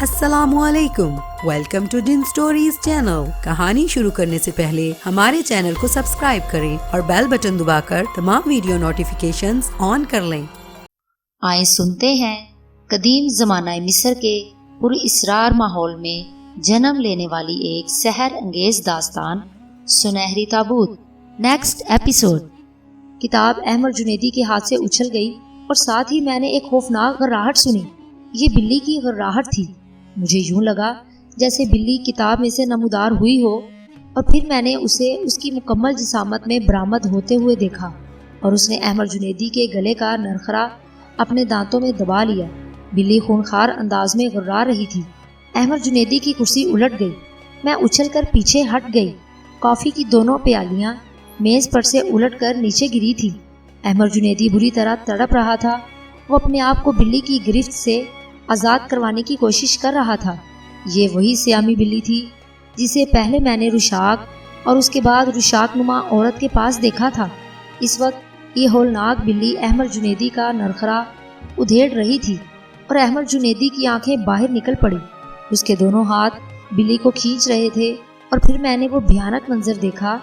السلام علیکم، welcome to done stories channel. کہانی شروع کرنے سے پہلے ہمارے چینل کو سبسکرائب کریں اور بیل بٹن دبا کر تمام ویڈیو نوٹیفیکیشنز آن کر لیں۔ آئیں سنتے ہیں قدیم زمانہ مصر کے پر اسرار ماحول میں جنم لینے والی ایک سحر انگیز داستان، سنہری تابوت۔ Next episode. کتاب احمد جنیدی کے ہاتھ سے اچھل گئی اور ساتھ ہی میں نے ایک خوفناک غراہٹ سنی۔ یہ بلی کی غراہٹ تھی۔ مجھے یوں لگا جیسے بلی کتاب میں سے نمودار ہوئی ہو، اور پھر میں نے اسے اس کی مکمل جسامت میں برآمد ہوتے ہوئے دیکھا، اور اس نے احمد جنیدی کے گلے کا نرخرا اپنے دانتوں میں دبا لیا۔ بلی خونخوار انداز میں غرا رہی تھی۔ احمد جنیدی کی کرسی الٹ گئی۔ میں اچھل کر پیچھے ہٹ گئی۔ کافی کی دونوں پیالیاں میز پر سے الٹ کر نیچے گری تھی۔ احمد جنیدی بری طرح تڑپ رہا تھا۔ وہ اپنے آپ کو بلی کی گرفت سے آزاد کروانے کی کوشش کر رہا تھا۔ یہ وہی سیامی بلی تھی جسے پہلے میں نے رشاک اور اس کے بعد رشاک نما عورت کے پاس دیکھا تھا۔ اس وقت یہ ہولناک بلی احمد جنیدی کا نرخرا ادھیڑ رہی تھی، اور احمد جنیدی کی آنکھیں باہر نکل پڑی۔ اس کے دونوں ہاتھ بلی کو کھینچ رہے تھے، اور پھر میں نے وہ بھیانک منظر دیکھا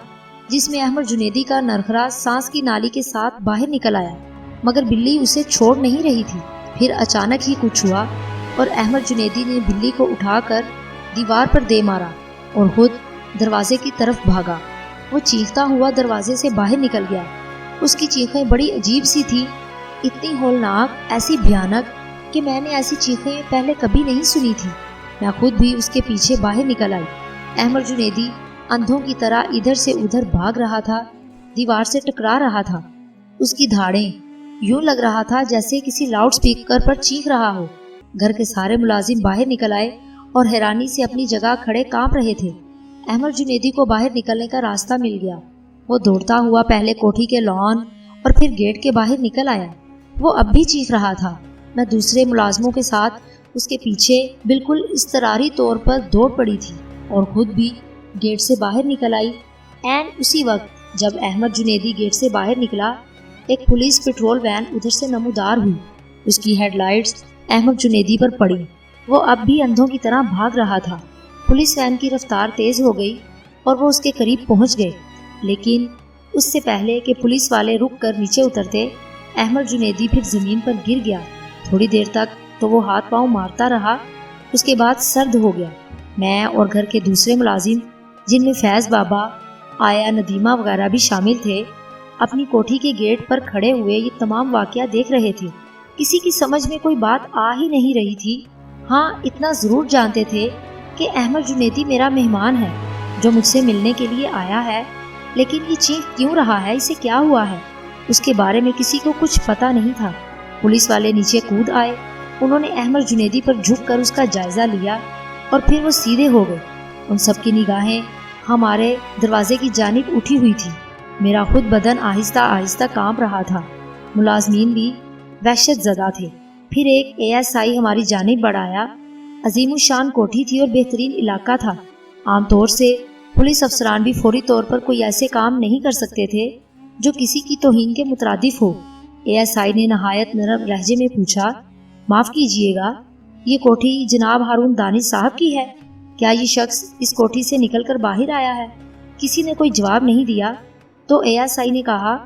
جس میں احمد جنیدی کا نرخرا سانس کی نالی کے ساتھ باہر نکل آیا، مگر بلی اسے چھوڑ نہیں رہی تھی۔ پھر اچانک ہی کچھ ہوا، اور احمد جنیدی نے بلی کو اٹھا کر دیوار پر دے مارا اور خود دروازے کی طرف بھاگا۔ وہ چیختا ہوا دروازے سے باہر نکل گیا۔ اس کی چیخیں بڑی عجیب سی تھی، اتنی ہولناک، ایسی بھیانک کہ میں نے ایسی چیخیں پہلے کبھی نہیں سنی تھی۔ میں خود بھی اس کے پیچھے باہر نکل آئی۔ احمد جنیدی اندھوں کی طرح ادھر سے ادھر بھاگ رہا تھا، دیوار سے ٹکرا رہا تھا۔ اس کی دھاڑیں یوں لگ رہا تھا جیسے کسی لاؤڈ سپیکر پر چیخ رہا ہو۔ گھر کے سارے ملازم باہر نکل آئے اور حیرانی سے اپنی جگہ کھڑے کانپ رہے تھے۔ احمد جنیدی کو باہر نکلنے کا راستہ مل گیا۔ وہ دوڑتا ہوا پہلے کوٹھی کے لان اور پھر گیٹ کے باہر نکل آیا۔ وہ اب بھی چیخ رہا تھا۔ میں دوسرے ملازموں کے ساتھ اس کے پیچھے بالکل اضطراری طور پر دوڑ پڑی تھی، اور خود بھی گیٹ سے باہر نکل آئی۔ عین اسی وقت جب احمد جنیدی گیٹ سے باہر نکلا، ایک پولیس پیٹرول وین ادھر سے نمودار ہوئی۔ اس کی ہیڈ لائٹس احمد جنیدی پر پڑی۔ وہ اب بھی اندھوں کی طرح بھاگ رہا تھا۔ پولیس وین کی رفتار تیز ہو گئی اور وہ اس کے قریب پہنچ گئے، لیکن اس سے پہلے کہ پولیس والے رک کر نیچے اترتے، احمد جنیدی پھر زمین پر گر گیا۔ تھوڑی دیر تک تو وہ ہاتھ پاؤں مارتا رہا، اس کے بعد سرد ہو گیا۔ میں اور گھر کے دوسرے ملازم، جن میں فیض بابا، آیا، ندیمہ وغیرہ بھی شامل تھے، اپنی کوٹھی کے گیٹ پر کھڑے ہوئے یہ تمام واقعہ دیکھ رہے تھے۔ کسی کی سمجھ میں کوئی بات آ ہی نہیں رہی تھی۔ ہاں، اتنا ضرور جانتے تھے کہ احمد جنیدی میرا مہمان ہے جو مجھ سے ملنے کے لیے آیا ہے، لیکن یہ چیخ کیوں رہا ہے، اسے کیا ہوا ہے، اس کے بارے میں کسی کو کچھ پتہ نہیں تھا۔ پولیس والے نیچے کود آئے۔ انہوں نے احمد جنیدی پر جھک کر اس کا جائزہ لیا، اور پھر وہ سیدھے ہو گئے۔ ان سب کی نگاہیں ہمارے دروازے کی جانب اٹھی ہوئی تھی۔ میرا خود بدن آہستہ آہستہ کانپ رہا تھا۔ ملازمین بھی وحشت زدہ تھے۔ پھر ایک ASI ہماری جانب بڑھایا۔ عظیم الشان کوٹھی تھی اور بہترین علاقہ تھا۔ عام طور سے پولیس افسران بھی فوری طور پر کوئی ایسے کام نہیں کر سکتے تھے جو کسی کی توہین کے مترادف ہو۔ ASI نے نہایت نرم لہجے میں پوچھا، معاف کیجیے گا، یہ کوٹھی جناب ہارون دانش صاحب کی ہے؟ کیا یہ شخص اس کوٹھی سے نکل کر باہر آیا ہے؟ کسی نے کوئی جواب نہیں دیا تو ASI نے کہا،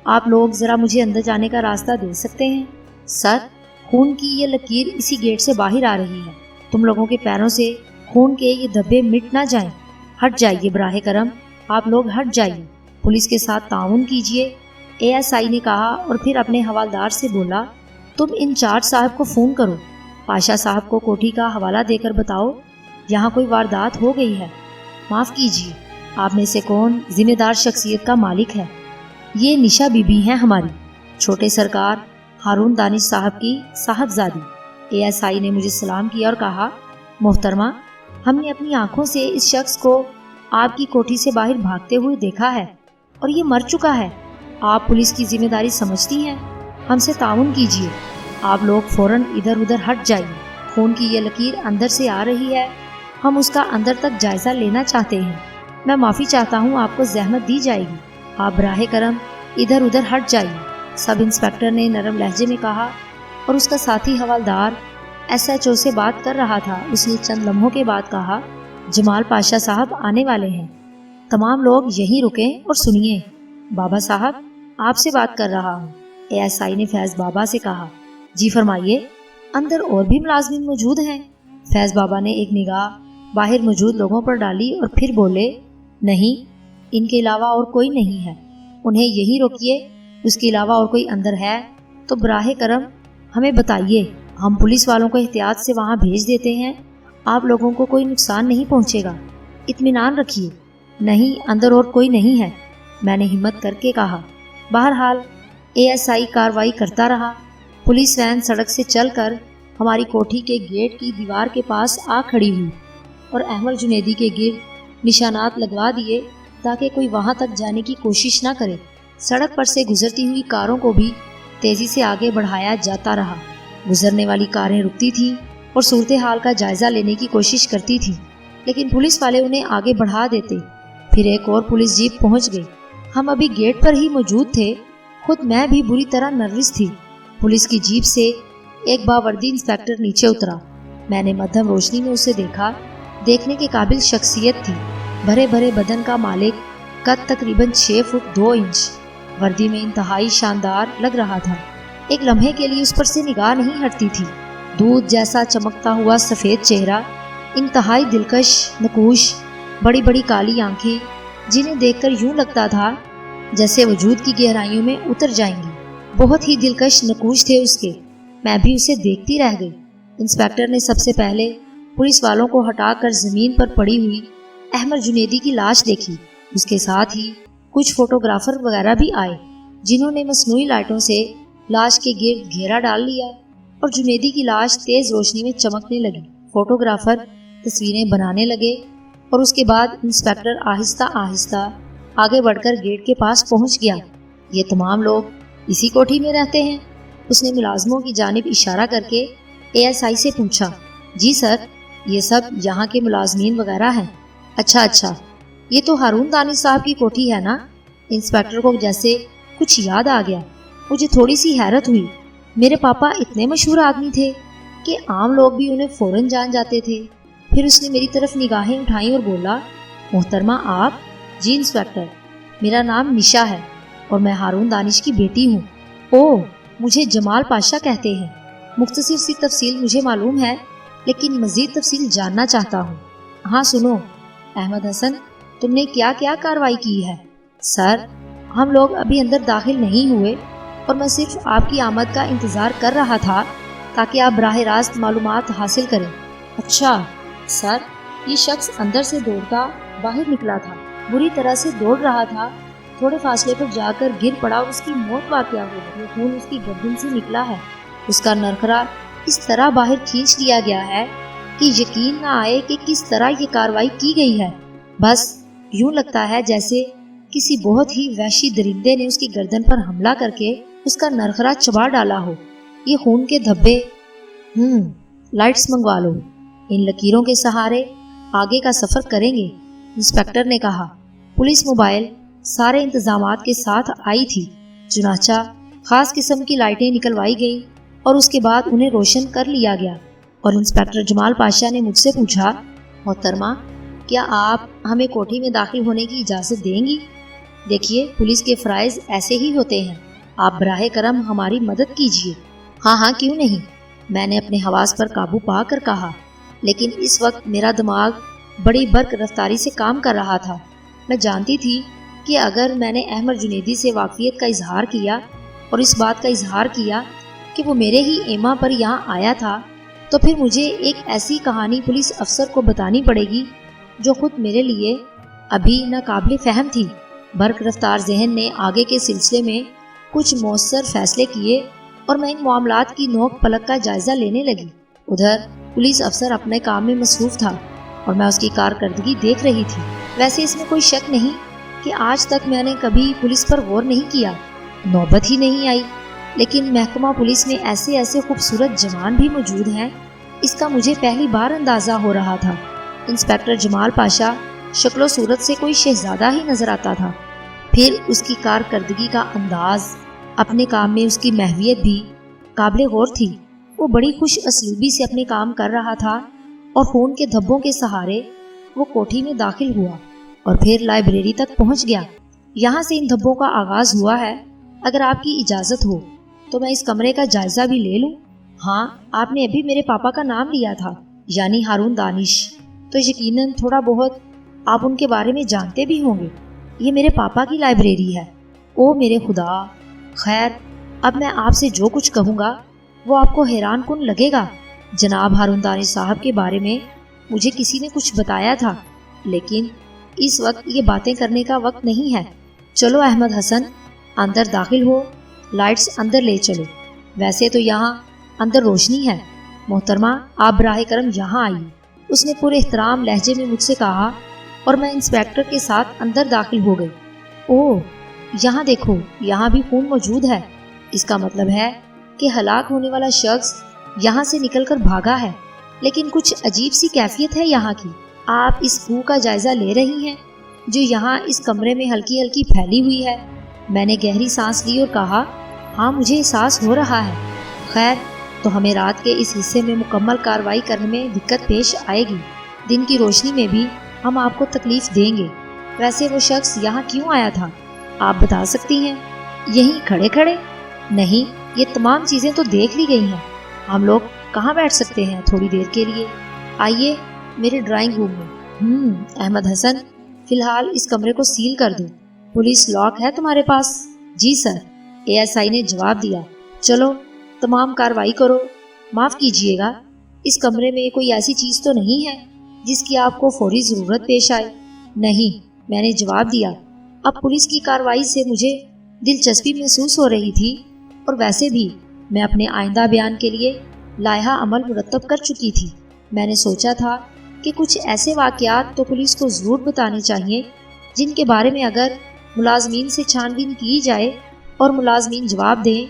آپ لوگ ذرا مجھے اندر جانے کا راستہ دے سکتے ہیں؟ سر، خون کی یہ لکیر اسی گیٹ سے باہر آ رہی ہے۔ تم لوگوں کے پیروں سے خون کے یہ دھبے مٹ نہ جائیں۔ ہٹ جائیے براہ کرم، آپ لوگ ہٹ جائیے، پولیس کے ساتھ تعاون کیجیے، ASI نے کہا، اور پھر اپنے حوالدار سے بولا، تم انچارج صاحب کو فون کرو، پاشا صاحب کو کوٹھی کا حوالہ دے کر بتاؤ یہاں کوئی واردات ہو گئی ہے۔ معاف کیجیے، آپ میں سے کون ذمہ دار شخصیت کا مالک ہے؟ یہ نشا بی بی ہیں ہماری، چھوٹے سرکار ہارون دانش صاحب کی صاحبزادی۔ ASI نے مجھے سلام کیا اور کہا، محترمہ، ہم نے اپنی آنکھوں سے اس شخص کو آپ کی کوٹھی سے باہر بھاگتے ہوئے دیکھا ہے، اور یہ مر چکا ہے۔ آپ پولیس کی ذمہ داری سمجھتی ہیں، ہم سے تعاون کیجیے، آپ لوگ فوراً ادھر ادھر ہٹ جائیے۔ خون کی یہ لکیر اندر سے آ رہی ہے، ہم اس کا اندر تک جائزہ لینا چاہتے ہیں۔ میں معافی چاہتا ہوں، آپ کو زحمت دی جائے گی، آپ براہ کرم ادھر ادھر ہٹ جائیے، سب انسپکٹر نے نرم لہجے میں کہا، اور اس کا ساتھی حوالدار SHO سے بات کر رہا تھا۔ اس نے چند لمحوں کے بعد کہا، جمال پاشا صاحب آنے والے ہیں، تمام لوگ یہیں رکیں اور سنیے۔ بابا صاحب آپ سے بات کر رہا ہوں، ASI نے فیض بابا سے کہا۔ جی فرمائیے، اندر اور بھی ملازمین موجود ہیں؟ فیض بابا نے ایک نگاہ باہر موجود لوگوں پر ڈالی اور پھر بولے، نہیں، ان کے علاوہ اور کوئی نہیں ہے، انہیں یہیں روکیے، اس کے علاوہ اور کوئی اندر ہے تو براہ کرم ہمیں بتائیے، ہم پولیس والوں کو احتیاط سے وہاں بھیج دیتے ہیں، آپ لوگوں کو کوئی نقصان نہیں پہنچے گا، اطمینان رکھیے۔ نہیں، اندر اور کوئی نہیں ہے، میں نے ہمت کر کے کہا۔ بہرحال ASI کارروائی کرتا رہا۔ پولیس وین سڑک سے چل کر ہماری کوٹھی کے گیٹ کی دیوار کے پاس آ کھڑی ہوئی اور احمد جنیدی کے گرد نشانات لگوا دیے تاکہ کوئی وہاں تک جانے کی کوشش نہ کرے۔ سڑک پر سے گزرتی ہوئی کاروں کو بھی تیزی سے آگے بڑھایا جاتا رہا۔ گزرنے والی کاریں رکتی تھیں اور صورتحال کا جائزہ لینے کی کوشش کرتی تھیں، لیکن پولیس والے انہیں آگے بڑھا دیتے۔ پھر ایک اور پولیس جیپ پہنچ گئی۔ ہم ابھی گیٹ پر ہی موجود تھے، خود میں بھی بری طرح نروس تھی۔ پولیس کی جیپ سے ایک باوردی انسپیکٹر نیچے اترا۔ میں نے مدھم روشنی میں اسے دیکھا۔ دیکھنے کے قابل شخصیت تھی، بھرے بھرے بدن کا مالک، قد تقریباً 6 فٹ 2 انچ، وردی میں انتہائی شاندار لگ رہا تھا۔ ایک لمحے کے لیے اس پر سے نگاہ نہیں ہٹتی تھی۔ دودھ جیسا چمکتا ہوا سفید چہرہ، انتہائی دلکش نقوش، بڑی بڑی کالی آنکھیں جنہیں دیکھ کر یوں لگتا تھا جیسے وجود کی گہرائیوں میں اتر جائیں گی۔ بہت ہی دلکش نقوش تھے اس کے۔ میں بھی اسے دیکھتی رہ گئی۔ انسپیکٹر نے سب سے پہلے پولیس والوں کو ہٹا کر زمین پر پڑی ہوئی احمد جنیدی کی لاش دیکھی۔ اس کے ساتھ ہی کچھ فوٹوگرافر وغیرہ بھی آئے جنہوں نے مصنوعی لائٹوں سے لاش کے گرد گھیرا ڈال لیا اور جنیدی کی لاش تیز روشنی میں چمکنے لگی۔ فوٹوگرافر تصویریں بنانے لگے اور اس کے بعد انسپیکٹر آہستہ آہستہ آگے بڑھ کر گیٹ کے پاس پہنچ گیا۔ یہ تمام لوگ اسی کوٹھی میں رہتے ہیں؟ اس نے ملازموں کی جانب اشارہ کر کے ASI سے پوچھا۔ جی سر، یہ سب یہاں کے ملازمین وغیرہ ہیں۔ اچھا، یہ تو ہارون دانش صاحب کی کوٹھی ہے نا؟ انسپیکٹر کو جیسے کچھ یاد آ گیا۔ مجھے تھوڑی سی حیرت ہوئی۔ میرے پاپا اتنے مشہور آدمی تھے کہ عام لوگ بھی انہیں فوراً جان جاتے تھے۔ پھر اس نے میری طرف نگاہیں اٹھائیں اور بولا، محترمہ آپ؟ جی انسپیکٹر، میرا نام نشا ہے اور میں ہارون دانش کی بیٹی ہوں۔ اوہ، مجھے جمال پاشا کہتے ہیں۔ مختصر سی تفصیل مجھے معلوم ہے، لیکن مزید تفصیل جاننا چاہتا ہوں۔ ہاں سنو احمد حسن، تم نے کیا کیا کارروائی کی ہے؟ سر، ہم لوگ ابھی اندر داخل نہیں ہوئے اور میں صرف آپ کی آمد کا انتظار کر رہا تھا تاکہ آپ براہ راست معلومات حاصل کریں۔ اچھا سر، یہ شخص اندر سے دوڑتا باہر نکلا تھا، بری طرح سے دوڑ رہا تھا، تھوڑے فاصلے پر جا کر گر پڑا اور اس کی موت واقع ہو گئی۔ خون اس کی گردن سے نکلا ہے۔ اس کا نرخرا اس طرح باہر کھینچ لیا گیا ہے کہ یقین نہ آئے کہ کس طرح یہ کارروائی کی گئی ہے۔ بس یوں لگتا ہے جیسے کسی بہت ہی وحشی درندے نے اس کی گردن پر حملہ کر کے اس کا نرخرا چبا ڈالا ہو۔ یہ خون کے دھبے، لائٹس منگوا لو، ان لکیروں کے سہارے آگے کا سفر کریں گے، انسپیکٹر نے کہا۔ پولیس موبائل سارے انتظامات کے ساتھ آئی تھی، چنانچہ خاص قسم کی لائٹیں نکلوائی گئیں اور اس کے بعد انہیں روشن کر لیا گیا، اور انسپیکٹر جمال پاشا نے مجھ سے پوچھا، محترمہ کیا آپ ہمیں کوٹھی میں داخل ہونے کی اجازت دیں گی؟ دیکھیے، پولیس کے فرائض ایسے ہی ہوتے ہیں، آپ براہ کرم ہماری مدد کیجیے۔ ہاں کیوں نہیں، میں نے اپنے حواس پر قابو پا کر کہا، لیکن اس وقت میرا دماغ بڑی برق رفتاری سے کام کر رہا تھا۔ میں جانتی تھی کہ اگر میں نے احمد جنیدی سے واقفیت کا اظہار کیا اور اس بات کا اظہار کیا کہ وہ میرے ہی ایما پر یہاں آیا تھا، تو پھر مجھے ایک ایسی کہانی پولیس افسر کو بتانی پڑے گی جو خود میرے لیے ابھی ناقابل فہم تھی۔ برق رفتار ذہن نے آگے کے سلسلے میں کچھ مؤثر فیصلے کیے اور میں ان معاملات کی نوک پلک کا جائزہ لینے لگی۔ ادھر پولیس افسر اپنے کام میں مصروف تھا اور میں اس کی کارکردگی دیکھ رہی تھی۔ ویسے اس میں کوئی شک نہیں کہ آج تک میں نے کبھی پولیس پر غور نہیں کیا، نوبت ہی نہیں آئی، لیکن محکمہ پولیس میں ایسے خوبصورت جوان بھی موجود ہیں، اس کا مجھے پہلی بار اندازہ ہو رہا تھا۔ انسپیکٹر جمال پاشا شکل و صورت سے کوئی شہزادہ ہی نظر آتا تھا، پھر اس کی کارکردگی کا انداز، اپنے کام میں اس کی محویت بھی قابل غور تھی۔ وہ بڑی خوش اسلوبی سے اپنے کام کر رہا تھا اور خون کے دھبوں کے سہارے وہ کوٹھی میں داخل ہوا اور پھر لائبریری تک پہنچ گیا۔ یہاں سے ان دھبوں کا آغاز ہوا ہے۔ اگر آپ کی اجازت ہو تو میں اس کمرے کا جائزہ بھی لے لوں؟ ہاں، آپ نے ابھی میرے پاپا کا نام لیا تھا، یعنی ہارون دانش، تو یقیناً تھوڑا بہت آپ ان کے بارے میں جانتے بھی ہوں گے۔ یہ میرے پاپا کی لائبریری ہے۔ او میرے خدا! خیر، اب میں آپ سے جو کچھ کہوں گا وہ آپ کو حیران کن لگے گا۔ جناب ہارون دانش صاحب کے بارے میں مجھے کسی نے کچھ بتایا تھا، لیکن اس وقت یہ باتیں کرنے کا وقت نہیں ہے۔ چلو احمد حسن، اندر داخل ہو، لائٹس اندر لے چلو۔ ویسے تو یہاں اندر روشنی ہے۔ محترمہ، آپ براہ کرم یہاں آئیے، اس نے پورے احترام لہجے میں مجھ سے کہا اور میں انسپیکٹر کے ساتھ اندر داخل ہو گئی۔ اوہ، یہاں دیکھو، یہاں بھی خون موجود ہے۔ اس کا مطلب ہے کہ ہلاک ہونے والا شخص یہاں سے نکل کر بھاگا ہے، لیکن کچھ عجیب سی کیفیت ہے یہاں کی۔ آپ اس بو کا جائزہ لے رہی ہیں جو یہاں اس کمرے میں ہلکی ہلکی پھیلی ہوئی ہے؟ میں نے گہری سانس لی اور کہا، ہاں مجھے احساس ہو رہا ہے۔ خیر، تو ہمیں رات کے اس حصے میں مکمل کارروائی کرنے میں دقت پیش آئے گی۔ دن کی روشنی میں بھی ہم آپ کو تکلیف دیں گے۔ ویسے وہ شخص یہاں کیوں آیا تھا، آپ بتا سکتی ہیں؟ یہیں کھڑے کھڑے؟ نہیں، یہ تمام چیزیں تو دیکھ لی گئی ہیں۔ ہم لوگ کہاں بیٹھ سکتے ہیں تھوڑی دیر کے لیے؟ آئیے میرے ڈرائنگ روم میں۔ احمد حسن، فی الحال اس کمرے کو سیل کر دو۔ پولیس لاک ہے تمہارے پاس؟ جی سر، ASI نے جواب دیا۔ چلو تمام کارروائی کرو۔ معاف کیجیے گا، اس کمرے میں کوئی ایسی چیز تو نہیں ہے جس کی آپ کو فوری ضرورت پیش آئے؟ نہیں، میں نے جواب دیا۔ اب پولیس کی کارروائی سے مجھے دلچسپی محسوس ہو رہی تھی، اور ویسے بھی میں اپنے آئندہ بیان کے لیے لائحہ عمل مرتب کر چکی تھی۔ میں نے سوچا تھا کہ کچھ ایسے واقعات تو پولیس کو ضرور بتانے چاہیے جن کے بارے میں اگر ملازمین سے چھان بین کی جائے اور ملازمین جواب دیں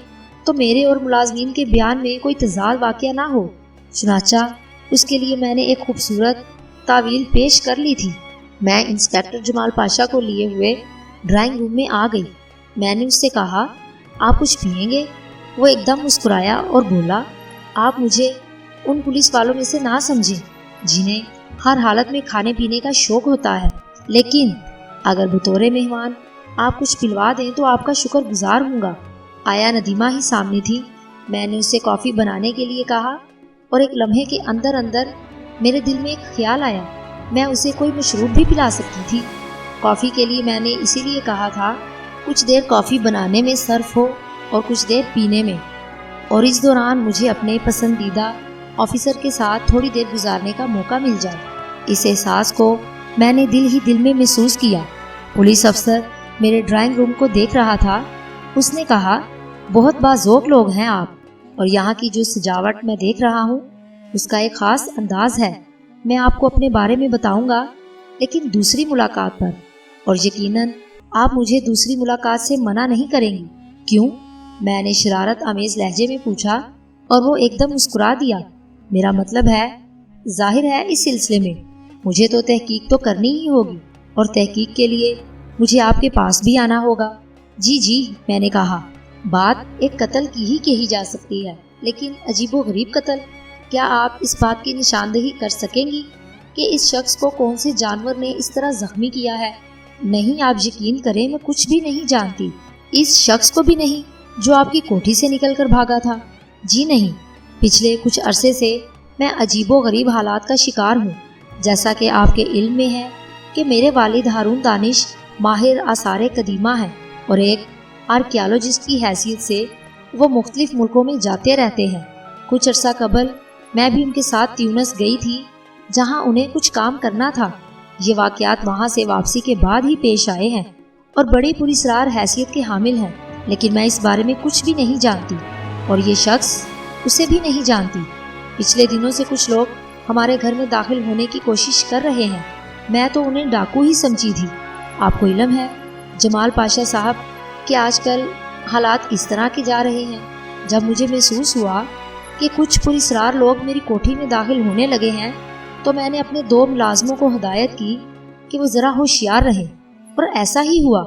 تو میرے اور ملازمین کے بیان میں کوئی تضاد واقع نہ ہو۔ چنانچہ اس کے لیے میں نے ایک خوبصورت تعویل پیش کر لی تھی۔ میں انسپیکٹر جمال پاشا کو لیے ہوئے ڈرائنگ روم میں آ گئی۔ میں نے اس سے کہا، آپ کچھ پئیں گے؟ وہ ایک دم مسکرایا اور بولا، آپ مجھے ان پولیس والوں میں سے نہ سمجھیں جنہیں ہر حالت میں کھانے پینے کا شوق ہوتا ہے، لیکن اگر بطور مہمان آپ کچھ پلوا دیں تو آپ کا شکر گزار ہوں گا۔ آیا ندیمہ ہی سامنے تھی۔ میں نے اس سے کافی بنانے کے لیے کہا، اور ایک لمحے کے اندر اندر میرے دل میں ایک خیال آیا، میں اسے کوئی مشروب بھی پلا سکتی تھی۔ کافی کے لیے میں نے اسی لیے کہا تھا کچھ دیر کافی بنانے میں صرف ہو اور کچھ دیر پینے میں، اور اس دوران مجھے اپنے پسندیدہ آفیسر کے ساتھ تھوڑی دیر گزارنے کا موقع مل جائے۔ اس احساس کو میں نے دل ہی دل میں محسوس کیا۔ پولیس افسر میرے ڈرائنگ روم کو دیکھ رہا تھا۔ اس نے کہا، بہت باذوق لوگ ہیں آپ، اور یہاں کی جو سجاوٹ میں دیکھ رہا ہوں اس کا ایک خاص انداز ہے۔ میں آپ کو اپنے بارے میں بتاؤں گا، لیکن دوسری ملاقات پر، اور یقیناً آپ مجھے دوسری ملاقات سے منع نہیں کریں گی۔ کیوں؟ میں نے شرارت آمیز لہجے میں پوچھا، اور وہ ایک دم مسکرا دیا۔ میرا مطلب ہے، ظاہر ہے اس سلسلے میں مجھے تو تحقیق تو کرنی ہی ہوگی، اور تحقیق کے لیے مجھے آپ کے پاس بھی آنا ہوگا۔ جی جی، میں نے کہا، بات ایک قتل کی ہی کہی جا سکتی ہے، لیکن عجیب و غریب قتل۔ کیا آپ اس بات کی نشاندہی کر سکیں گی کہ اس شخص کو کون سے جانور نے اس طرح زخمی کیا ہے؟ نہیں، آپ یقین کریں میں کچھ بھی نہیں جانتی، اس شخص کو بھی نہیں جو آپ کی کوٹھی سے نکل کر بھاگا تھا۔ جی نہیں، پچھلے کچھ عرصے سے میں عجیب و غریب حالات کا شکار ہوں۔ جیسا کہ آپ کے علم میں ہے کہ میرے والد ہارون دانش ماہر آثار قدیمہ ہیں، اور ایک آرکیالوجسٹ کی حیثیت سے وہ مختلف ملکوں میں جاتے رہتے ہیں۔ کچھ عرصہ قبل میں بھی ان کے ساتھ تیونس گئی تھی، جہاں انہیں کچھ کام کرنا تھا۔ یہ واقعات وہاں سے واپسی کے بعد ہی پیش آئے ہیں اور بڑی پراسرار حیثیت کے حامل ہیں، لیکن میں اس بارے میں کچھ بھی نہیں جانتی، اور یہ شخص اسے بھی نہیں جانتی۔ پچھلے دنوں سے کچھ لوگ ہمارے گھر میں داخل ہونے کی کوشش کر رہے ہیں۔ میں تو انہیں ڈاکو ہی سمجھی تھی۔ آپ کو علم ہے جمال پاشا صاحب کہ آج کل حالات کس طرح کے جا رہے ہیں۔ جب مجھے محسوس ہوا کہ کچھ پراسرار لوگ میری کوٹھی میں داخل ہونے لگے ہیں تو میں نے اپنے 2 ملازموں کو ہدایت کی کہ وہ ذرا ہوشیار رہیں، اور ایسا ہی ہوا۔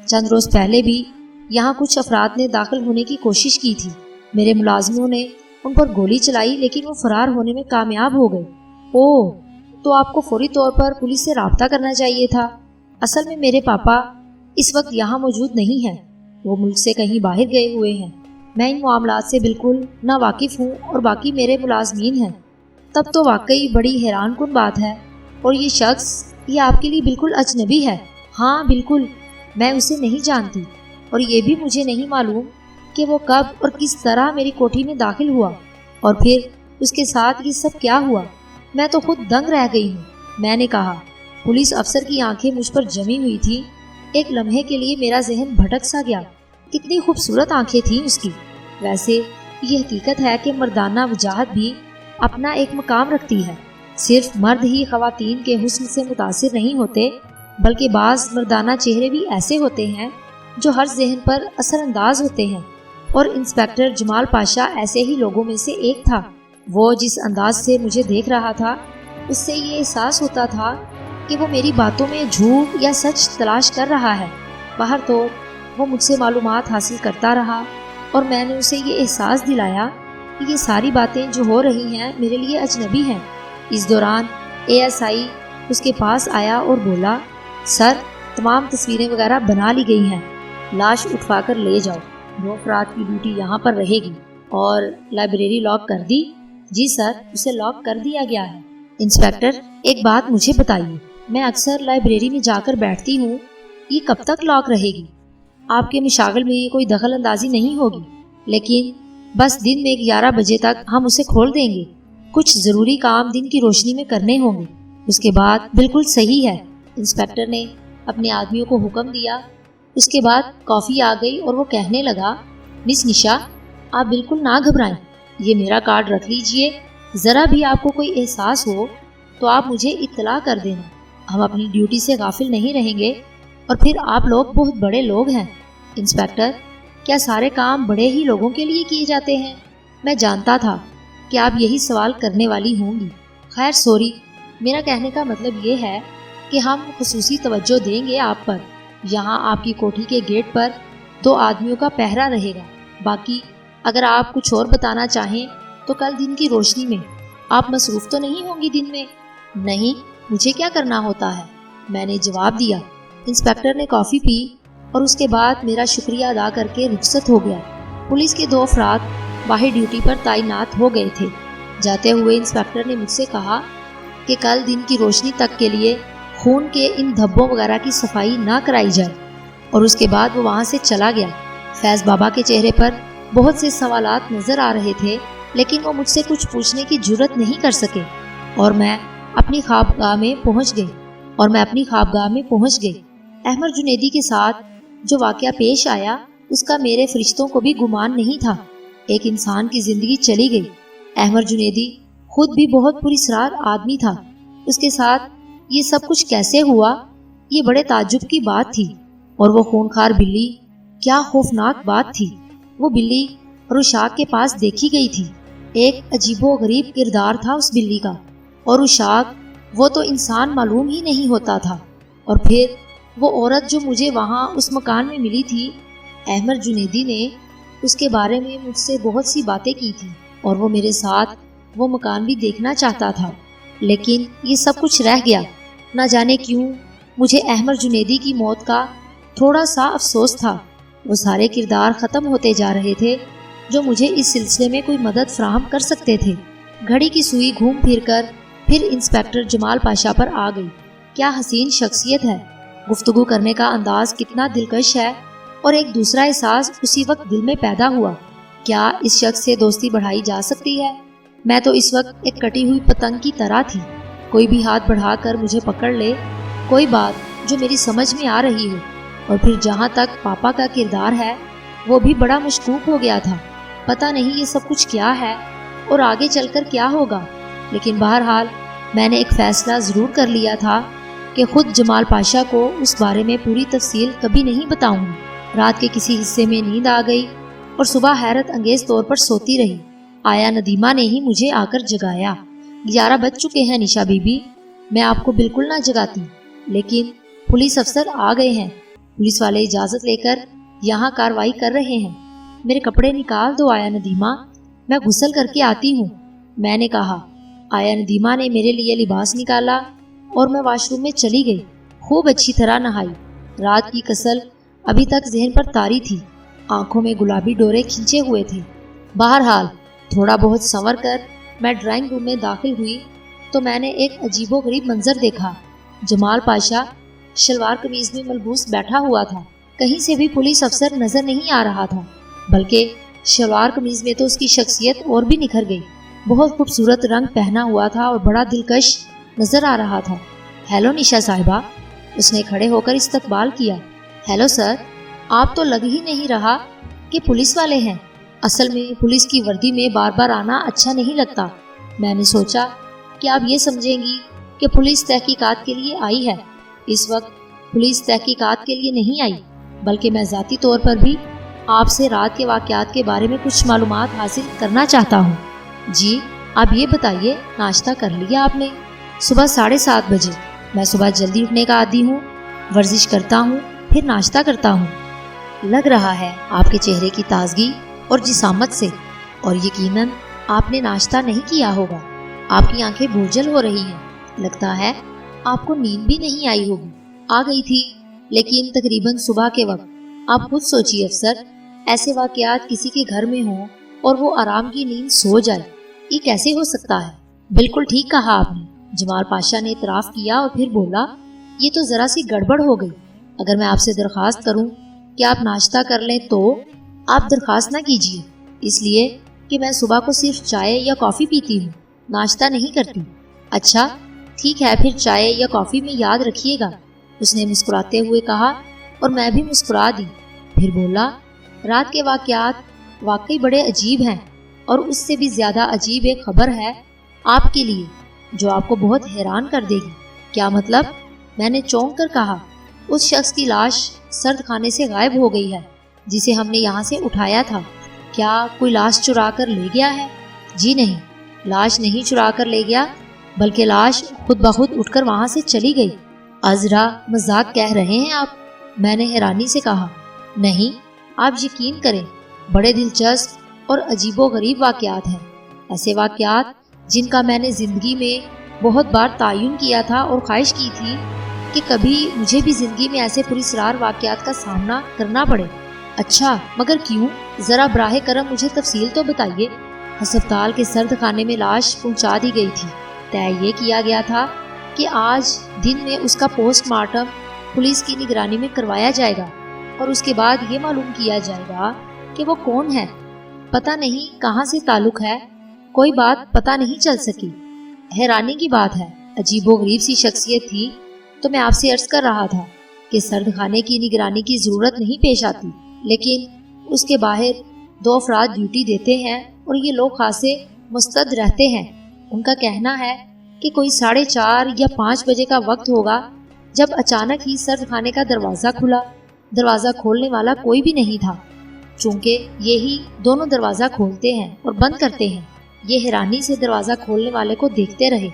چند روز پہلے بھی یہاں کچھ افراد نے داخل ہونے کی کوشش کی تھی۔ میرے ملازموں نے ان پر گولی چلائی لیکن وہ فرار ہونے میں کامیاب ہو گئے۔ اوہ، تو آپ کو فوری طور پر پولیس سے رابطہ کرنا چاہیے تھا۔ اصل میں میرے پاپا اس وقت یہاں موجود نہیں ہیں، وہ ملک سے کہیں باہر گئے ہوئے ہیں۔ میں ان معاملات سے بالکل نا واقف ہوں اور باقی میرے ملازمین ہیں۔ تب تو واقعی بڑی حیران کن بات ہے، اور یہ شخص یہ آپ کے لیے بالکل اجنبی ہے۔ ہاں بالکل، میں اسے نہیں جانتی، اور یہ بھی مجھے نہیں معلوم کہ وہ کب اور کس طرح میری کوٹھی میں داخل ہوا، اور پھر اس کے ساتھ یہ سب کیا ہوا۔ میں تو خود دنگ رہ گئی ہوں، میں نے کہا۔ پولیس افسر کی آنکھیں مجھ پر جمی ہوئی تھی۔ ایک لمحے کے لیے میرا ذہن بھٹک سا گیا۔ کتنی خوبصورت آنکھیں تھیں اس کی۔ ویسے یہ حقیقت ہے کہ مردانہ وجاہت بھی اپنا ایک مقام رکھتی ہے۔ صرف مرد ہی خواتین کے حسن سے متاثر نہیں ہوتے، بلکہ بعض مردانہ چہرے بھی ایسے ہوتے ہیں جو ہر ذہن پر اثر انداز ہوتے ہیں، اور انسپکٹر جمال پاشا ایسے ہی لوگوں میں سے ایک تھا۔ وہ جس انداز سے مجھے دیکھ رہا تھا، اس سے یہ احساس ہوتا تھا کہ وہ میری باتوں میں جھوٹ یا سچ تلاش کر رہا ہے۔ باہر تو وہ مجھ سے معلومات حاصل کرتا رہا، اور میں نے اسے یہ احساس دلایا کہ یہ ساری باتیں جو ہو رہی ہیں میرے لیے اجنبی ہیں۔ اس دوران ASI اس کے پاس آیا اور بولا، سر، تمام تصویریں وغیرہ بنا لی گئی ہیں، لاش اٹھوا کر لے جاؤ۔ 2 افراد کی ڈیوٹی یہاں پر رہے گی۔ اور لائبریری لاک کر دی؟ جی سر، اسے لاک کر دیا گیا ہے۔ انسپکٹر، ایک بات مجھے بتائیے، میں اکثر لائبریری میں جا کر بیٹھتی ہوں، یہ کب تک لاک رہے گی؟ آپ کے مشاغل میں کوئی دخل اندازی نہیں ہوگی؟ لیکن بس دن میں 11 بجے تک ہم اسے کھول دیں گے، کچھ ضروری کام دن کی روشنی میں کرنے ہوں گے، اس کے بعد بالکل صحیح ہے۔ انسپکٹر نے اپنے آدمیوں کو حکم دیا۔ اس کے بعد کافی آ گئی اور وہ کہنے لگا، مس نشا، آپ بالکل نہ گھبرائیں، یہ میرا کارڈ رکھ لیجئے، ذرا بھی آپ کو کوئی احساس ہو تو آپ مجھے اطلاع کر دینا، ہم اپنی ڈیوٹی سے غافل نہیں رہیں گے، اور پھر آپ لوگ بہت بڑے لوگ ہیں۔ انسپکٹر، کیا سارے کام بڑے ہی لوگوں کے لیے کیے جاتے ہیں؟ میں جانتا تھا کہ آپ یہی سوال کرنے والی ہوں گی۔ خیر سوری، میرا کہنے کا مطلب یہ ہے کہ ہم خصوصی توجہ دیں گے آپ پر۔ یہاں آپ کی کوٹھی کے گیٹ پر 2 آدمیوں کا پہرا رہے گا۔ باقی اگر آپ کچھ اور بتانا چاہیں تو کل دن کی روشنی میں۔ آپ مصروف تو نہیں ہوں گی دن میں؟ نہیں، مجھے کیا کرنا ہوتا ہے، میں نے جواب دیا۔ انسپکٹر نے کافی پی اور اس کے بعد میرا شکریہ ادا کر کے رخصت ہو گیا۔ پولیس کے 2 افراد باہر ڈیوٹی پر تعینات ہو گئے تھے۔ جاتے ہوئے انسپکٹر نے مجھ سے کہا کہ کل دن کی روشنی تک کے لیے خون کے ان دھبوں وغیرہ کی صفائی نہ کرائی جائے، اور اس کے بعد وہ وہاں سے چلا گیا۔ فیض بابا کے چہرے پر بہت سے سوالات نظر آ رہے تھے، لیکن وہ مجھ سے کچھ پوچھنے کی جرت نہیں کر سکے، اور میں اپنی خوابگاہ میں پہنچ گئی۔ احمد جنیدی کے ساتھ جو واقعہ پیش آیا، اس کا میرے فرشتوں کو بھی گمان نہیں تھا۔ ایک انسان کی زندگی چلی گئی۔ احمد جنیدی خود بھی بہت پراسرار آدمی تھا، اس کے ساتھ یہ سب کچھ کیسے ہوا، یہ بڑے تعجب کی بات تھی۔ اور وہ خونخوار بلی، کیا خوفناک بات تھی۔ وہ بلی رشاق کے پاس دیکھی گئی تھی۔ ایک عجیب و غریب کردار تھا اس بلی کا، اور رشاق وہ تو انسان معلوم ہی نہیں ہوتا تھا۔ اور پھر وہ عورت جو مجھے وہاں اس مکان میں ملی تھی، احمد جنیدی نے اس کے بارے میں مجھ سے بہت سی باتیں کی تھی، اور وہ میرے ساتھ وہ مکان بھی دیکھنا چاہتا تھا، لیکن یہ سب کچھ رہ گیا۔ نہ جانے کیوں مجھے احمد جنیدی کی موت کا تھوڑا سا افسوس تھا۔ وہ سارے کردار ختم ہوتے جا رہے تھے جو مجھے اس سلسلے میں کوئی مدد فراہم کر سکتے تھے۔ گھڑی کی سوئی گھوم پھر کر پھر انسپکٹر جمال پاشا پر آ گئی۔ کیا حسین شخصیت ہے، گفتگو کرنے کا انداز کتنا دلکش ہے، اور ایک دوسرا احساس اسی وقت دل میں پیدا ہوا۔ کیا اس شخص سے دوستی بڑھائی جا سکتی ہے؟ میں تو اس وقت ایک کٹی ہوئی پتنگ کی طرح تھی۔ کوئی بھی ہاتھ بڑھا کر مجھے پکڑ لے، کوئی بات جو میری سمجھ میں آ رہی ہو۔ اور پھر جہاں تک پاپا کا کردار ہے، وہ بھی بڑا مشکوک ہو گیا تھا۔ پتہ نہیں یہ سب کچھ کیا ہے اور آگے چل کر کیا ہوگا، لیکن بہرحال میں نے ایک فیصلہ ضرور کر لیا تھا کہ خود جمال پاشا کو اس بارے میں پوری تفصیل کبھی نہیں بتاؤں گی۔ رات کے کسی حصے میں نیند آ گئی اور صبح حیرت انگیز طور پر سوتی رہی۔ آیا ندیمہ نے ہی مجھے آ کر جگایا۔ 11 بج چکے ہیں نشا بی بی، میں آپ کو بالکل نہ جگاتی، لیکن پولیس افسر آ گئے ہیں، پولیس والے اجازت لے کر یہاں کاروائی کر رہے ہیں، میرے کپڑے نکال دو آیا ندیمہ، میں غسل کر کے آتی ہوں، میں نے کہا۔ آیا ندیمہ نے میرے لیے لباس نکالا اور میں واش روم میں چلی گئی۔ خوب اچھی طرح نہائی۔ رات کی کسل ابھی تک ذہن پر طاری تھی، آنکھوں میں گلابی ڈورے کھینچے ہوئے تھے۔ بہرحال تھوڑا بہت سنور کر میں ڈرائنگ روم میں داخل ہوئی تو میں نے ایک عجیب و غریب منظر دیکھا۔ جمال پاشا شلوار قمیض میں ملبوس بیٹھا ہوا تھا۔ کہیں سے بھی پولیس افسر نظر نہیں آ رہا تھا، بلکہ شلوار قمیض میں تو اس کی شخصیت اور بھی نکھر گئی۔ بہت خوبصورت رنگ پہنا ہوا تھا اور بڑا دلکش نظر آ رہا تھا۔ ہیلو نشا صاحبہ، اس نے کھڑے ہو کر استقبال کیا۔ ہیلو سر، آپ تو لگ ہی نہیں رہا کہ پولیس والے ہیں۔ اصل میں پولیس کی وردی میں بار بار آنا اچھا نہیں لگتا۔ میں نے سوچا کہ آپ یہ سمجھیں گی کہ پولیس تحقیقات کے لیے آئی ہے۔ اس وقت پولیس تحقیقات کے لیے نہیں آئی، بلکہ میں ذاتی طور پر بھی آپ سے رات کے واقعات کے بارے میں کچھ معلومات حاصل کرنا چاہتا ہوں۔ جی، آپ یہ بتائیے، ناشتہ کر لیا آپ نے؟ صبح 7:30 بجے۔ میں صبح جلدی اٹھنے کا عادی ہوں، ورزش کرتا ہوں، پھر ناشتہ کرتا ہوں۔ لگ رہا ہے آپ کے چہرے کی تازگی اور جسامت سے، اور یقیناً آپ نے ناشتہ نہیں کیا ہوگا۔ آپ کی آنکھیں بوجھل ہو رہی ہیں، لگتا ہے آپ کو نیند بھی نہیں آئی ہوگی۔ آ گئی تھی، لیکن تقریباً صبح کے وقت۔ آپ خود سوچیے افسر، ایسے واقعات کسی کے گھر میں ہوں اور وہ آرام کی نیند سو جائے، یہ کیسے ہو سکتا ہے؟ بالکل ٹھیک کہا آپ نے، جمال پاشا نے اعتراف کیا اور پھر بولا، یہ تو ذرا سی گڑبڑ ہو گئی۔ اگر میں آپ سے درخواست کروں کہ آپ ناشتہ کر لیں تو آپ درخواست نہ کیجیے، اس لیے کہ میں صبح کو صرف چائے یا کافی پیتی ہوں، ناشتہ نہیں کرتی۔ اچھا ٹھیک ہے، پھر چائے یا کافی میں یاد رکھیے گا، اس نے مسکراتے ہوئے کہا، اور میں بھی مسکرا دی۔ پھر بولا، رات کے واقعات واقعی بڑے عجیب ہیں، اور اس سے بھی زیادہ عجیب ایک خبر ہے آپ کے لیے جو آپ کو بہت حیران کر دے گی۔ کیا مطلب؟ میں نے چونک کر کہا۔ اس شخص کی لاش سرد خانے سے غائب ہو گئی ہے جسے ہم نے یہاں سے اٹھایا تھا۔ کیا کوئی لاش چرا کر لے گیا ہے؟ جی نہیں، لاش نہیں چرا کر لے گیا، بلکہ لاش خود بخود اٹھ کر وہاں سے چلی گئی۔ عذرا مذاق کہہ رہے ہیں آپ؟ میں نے حیرانی سے کہا۔ نہیں، آپ یقین کریں، بڑے دلچسپ اور عجیب و غریب واقعات ہیں، ایسے واقعات جن کا میں نے زندگی میں بہت بار تعین کیا تھا اور خواہش کی تھی کہ کبھی مجھے بھی زندگی میں ایسے پراسرار واقعات کا سامنا کرنا پڑے۔ اچھا، مگر کیوں؟ ذرا براہ کرم مجھے تفصیل تو بتائیے۔ ہسپتال کے سرد خانے میں لاش پہنچا دی گئی تھی۔ طے یہ کیا گیا تھا کہ آج دن میں اس کا پوسٹ مارٹم پولیس کی نگرانی میں کروایا جائے گا، اور اس کے بعد یہ معلوم کیا جائے گا کہ وہ کون ہے۔ پتہ نہیں کہاں سے تعلق ہے، کوئی بات پتہ نہیں چل سکی۔ حیرانی کی بات ہے، عجیب و غریب سی شخصیت تھی، تو میں آپ سے عرض کر رہا تھا کہ سرد خانے کی نگرانی کی ضرورت نہیں پیش آتی، لیکن اس کے باہر 2 افراد ڈیوٹی دیتے ہیں اور یہ لوگ خاصے مستعد رہتے ہیں۔ ان کا کہنا ہے کہ کوئی 4:30 یا 5 بجے کا وقت ہوگا جب اچانک ہی سرد خانے کا دروازہ کھلا۔ دروازہ کھولنے والا کوئی بھی نہیں تھا، چونکہ یہی دونوں دروازہ کھولتے ہیں اور بند کرتے ہیں۔ یہ حیرانی سے دروازہ کھولنے والے کو دیکھتے رہے،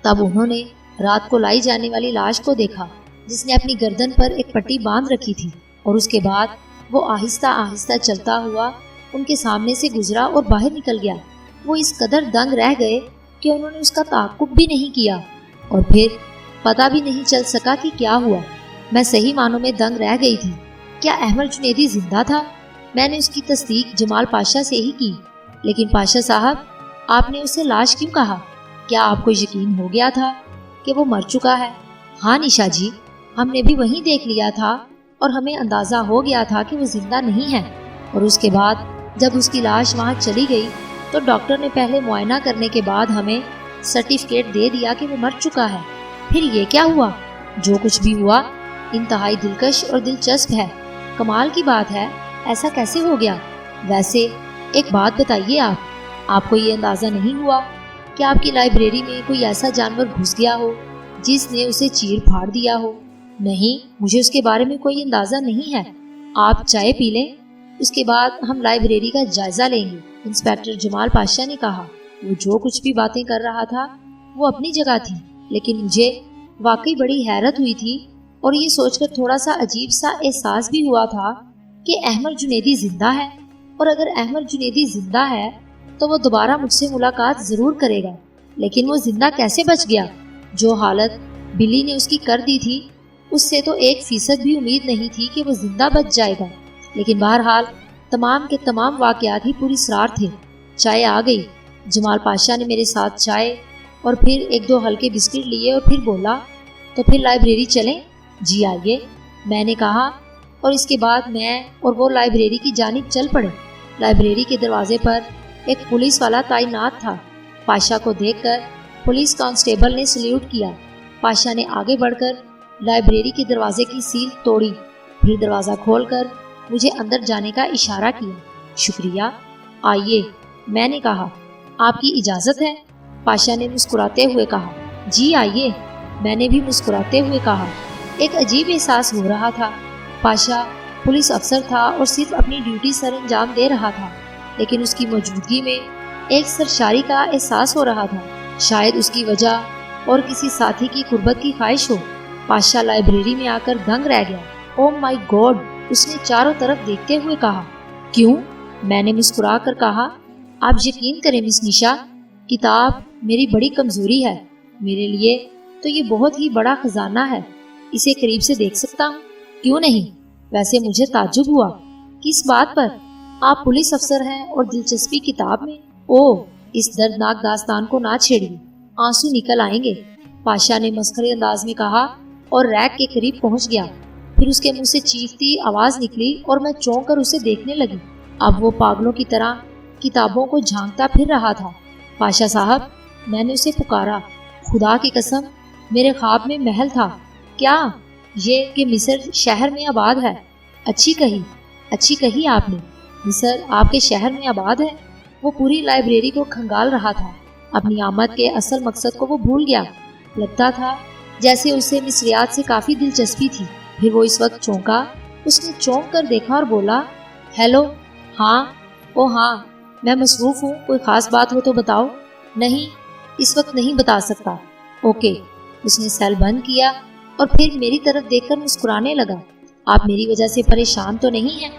تب انہوں نے رات کو لائی جانے والی لاش کو دیکھا جس نے اپنی گردن پر ایک پٹی باندھ رکھی تھی، اور اس کے بعد وہ آہستہ آہستہ چلتا ہوا ان کے سامنے سے گزرا اور باہر نکل گیا۔ وہ اس قدر دنگ رہ گئے کہ انہوں نے اس کا تعاقب بھی نہیں کیا، اور پھر پتہ بھی نہیں چل سکا کہ کیا ہوا۔ میں صحیح معنوں میں دنگ رہ گئی تھی۔ کیا احمد جنیدی زندہ تھا؟ میں نے اس کی تصدیق جمال پاشا سے ہی کی۔ لیکن پاشا صاحب، آپ نے اسے لاش کیوں کہا؟ کیا آپ کو یقین ہو گیا تھا کہ وہ مر چکا ہے؟ ہاں نشا جی، ہم نے بھی وہیں دیکھ لیا تھا اور ہمیں اندازہ ہو گیا تھا کہ وہ زندہ نہیں ہے، اور اس کے بعد جب اس کی لاش وہاں چلی گئی تو ڈاکٹر نے پہلے معائنہ کرنے کے بعد ہمیں سرٹیفکیٹ دے دیا کہ وہ مر چکا ہے۔ پھر یہ کیا ہوا؟ جو کچھ بھی ہوا انتہائی دلکش اور دلچسپ ہے۔ کمال کی بات ہے، ایسا کیسے ہو گیا؟ ویسے ایک بات بتائیے، آپ کو یہ اندازہ نہیں ہوا کہ آپ کی لائبریری میں کوئی ایسا جانور گھس گیا ہو جس نے اسے چیر پھاڑ دیا ہو؟ نہیں، مجھے اس کے بارے میں کوئی اندازہ نہیں ہے۔ آپ چائے پی لیں، اس کے بعد ہم لائبریری کا جائزہ لیں گے، انسپیکٹر جمال پاشا نے کہا۔ وہ جو کچھ بھی باتیں کر رہا تھا وہ اپنی جگہ تھی، لیکن مجھے واقعی بڑی حیرت ہوئی تھی، اور یہ سوچ کر تھوڑا سا عجیب سا احساس بھی ہوا تھا کہ احمد جنیدی زندہ ہے، اور اگر احمد جنیدی زندہ ہے تو وہ دوبارہ مجھ سے ملاقات ضرور کرے گا، لیکن وہ زندہ کیسے بچ گیا؟ جو حالت بلی نے اس کی کر دی تھی، اس سے تو 1% بھی امید نہیں تھی کہ وہ زندہ بچ جائے گا۔ لیکن بہرحال تمام کے تمام واقعات ہی پوری اسرار تھے۔ چائے آ گئی۔ جمال پاشا نے میرے ساتھ چائے اور پھر 1-2 ہلکے بسکٹ لیے اور پھر بولا، تو پھر لائبریری چلیں؟ جی آئیے، میں نے کہا، اور اس کے بعد میں اور وہ لائبریری کی جانب چل پڑے۔ لائبریری کے دروازے پر ایک پولیس والا تعینات تھا۔ پاشا کو دیکھ کر پولیس کانسٹیبل نے سلیوٹ کیا۔ پاشا نے آگے بڑھ کر لائبریری کے دروازے کی سیل توڑی، پھر دروازہ کھول کر مجھے اندر جانے کا اشارہ کیا۔ شکریہ، آئیے، میں نے کہا۔ آپ کی اجازت ہے؟ پاشا نے مسکراتے ہوئے کہا۔ جی آئیے، میں نے بھی مسکراتے ہوئے کہا۔ ایک عجیب احساس ہو رہا تھا۔ پاشا پولیس افسر تھا اور صرف اپنی ڈیوٹی سر انجام دے رہا تھا، لیکن اس کی موجودگی میں ایک سرشاری کا احساس ہو رہا تھا۔ شاید اس کی وجہ اور کسی ساتھی کی قربت کی خواہش ہو۔ پاشا لائبریری میں آ کر دنگ رہ گیا۔ او مائی گاڈ، اس نے چاروں طرف دیکھتے ہوئے کہا۔ کیوں؟ میں نے مسکرا کر کہا، آپ یقین کریں مس نشا، کتاب میری بڑی کمزوری ہے۔ میرے لیے تو یہ بہت ہی بڑا خزانہ ہے۔ اسے قریب سے دیکھ سکتا ہوں؟ کیوں نہیں؟ ویسے مجھے تعجب ہوا۔ کس بات پر؟ آپ پولیس افسر ہیں اور دلچسپی کتاب میں؟ اوہ، اس دردناک داستان کو نہ چھیڑیے، آنسو نکل آئیں گے، پاشا نے مسخرے انداز میں کہا اور ریک کے قریب پہنچ گیا۔ پھر اس کے منہ سے چیختی آواز نکلی اور میں چونک کر اسے دیکھنے لگی۔ اب وہ پاگلوں کی طرح کتابوں کو جھانکتا پھر رہا تھا۔ پاشا صاحب، میں نے اسے پکارا۔ خدا کی قسم، میرے خواب میں محل تھا۔ کیا؟ یہ کہ مصر شہر میں آباد ہے۔ اچھی کہی آپ نے، مصر آپ کے شہر میں آباد ہے۔ وہ پوری لائبریری کو کھنگال رہا تھا۔ اپنی آمد کے اصل مقصد کو وہ بھول گیا۔ لگتا تھا جیسے اسے مصریات سے کافی دلچسپی تھی۔ پھر وہ اس وقت چونکا۔ اس نے چونک کر دیکھا اور بولا، ہیلو، ہاں، او ہاں، میں مصروف ہوں، کوئی خاص بات ہو تو بتاؤ۔ نہیں، اس وقت نہیں بتا سکتا۔ اوکے۔ اس نے سیل بند کیا اور پھر میری طرف دیکھ کر مسکرانے لگا۔ آپ میری وجہ سے پریشان تو نہیں ہیں؟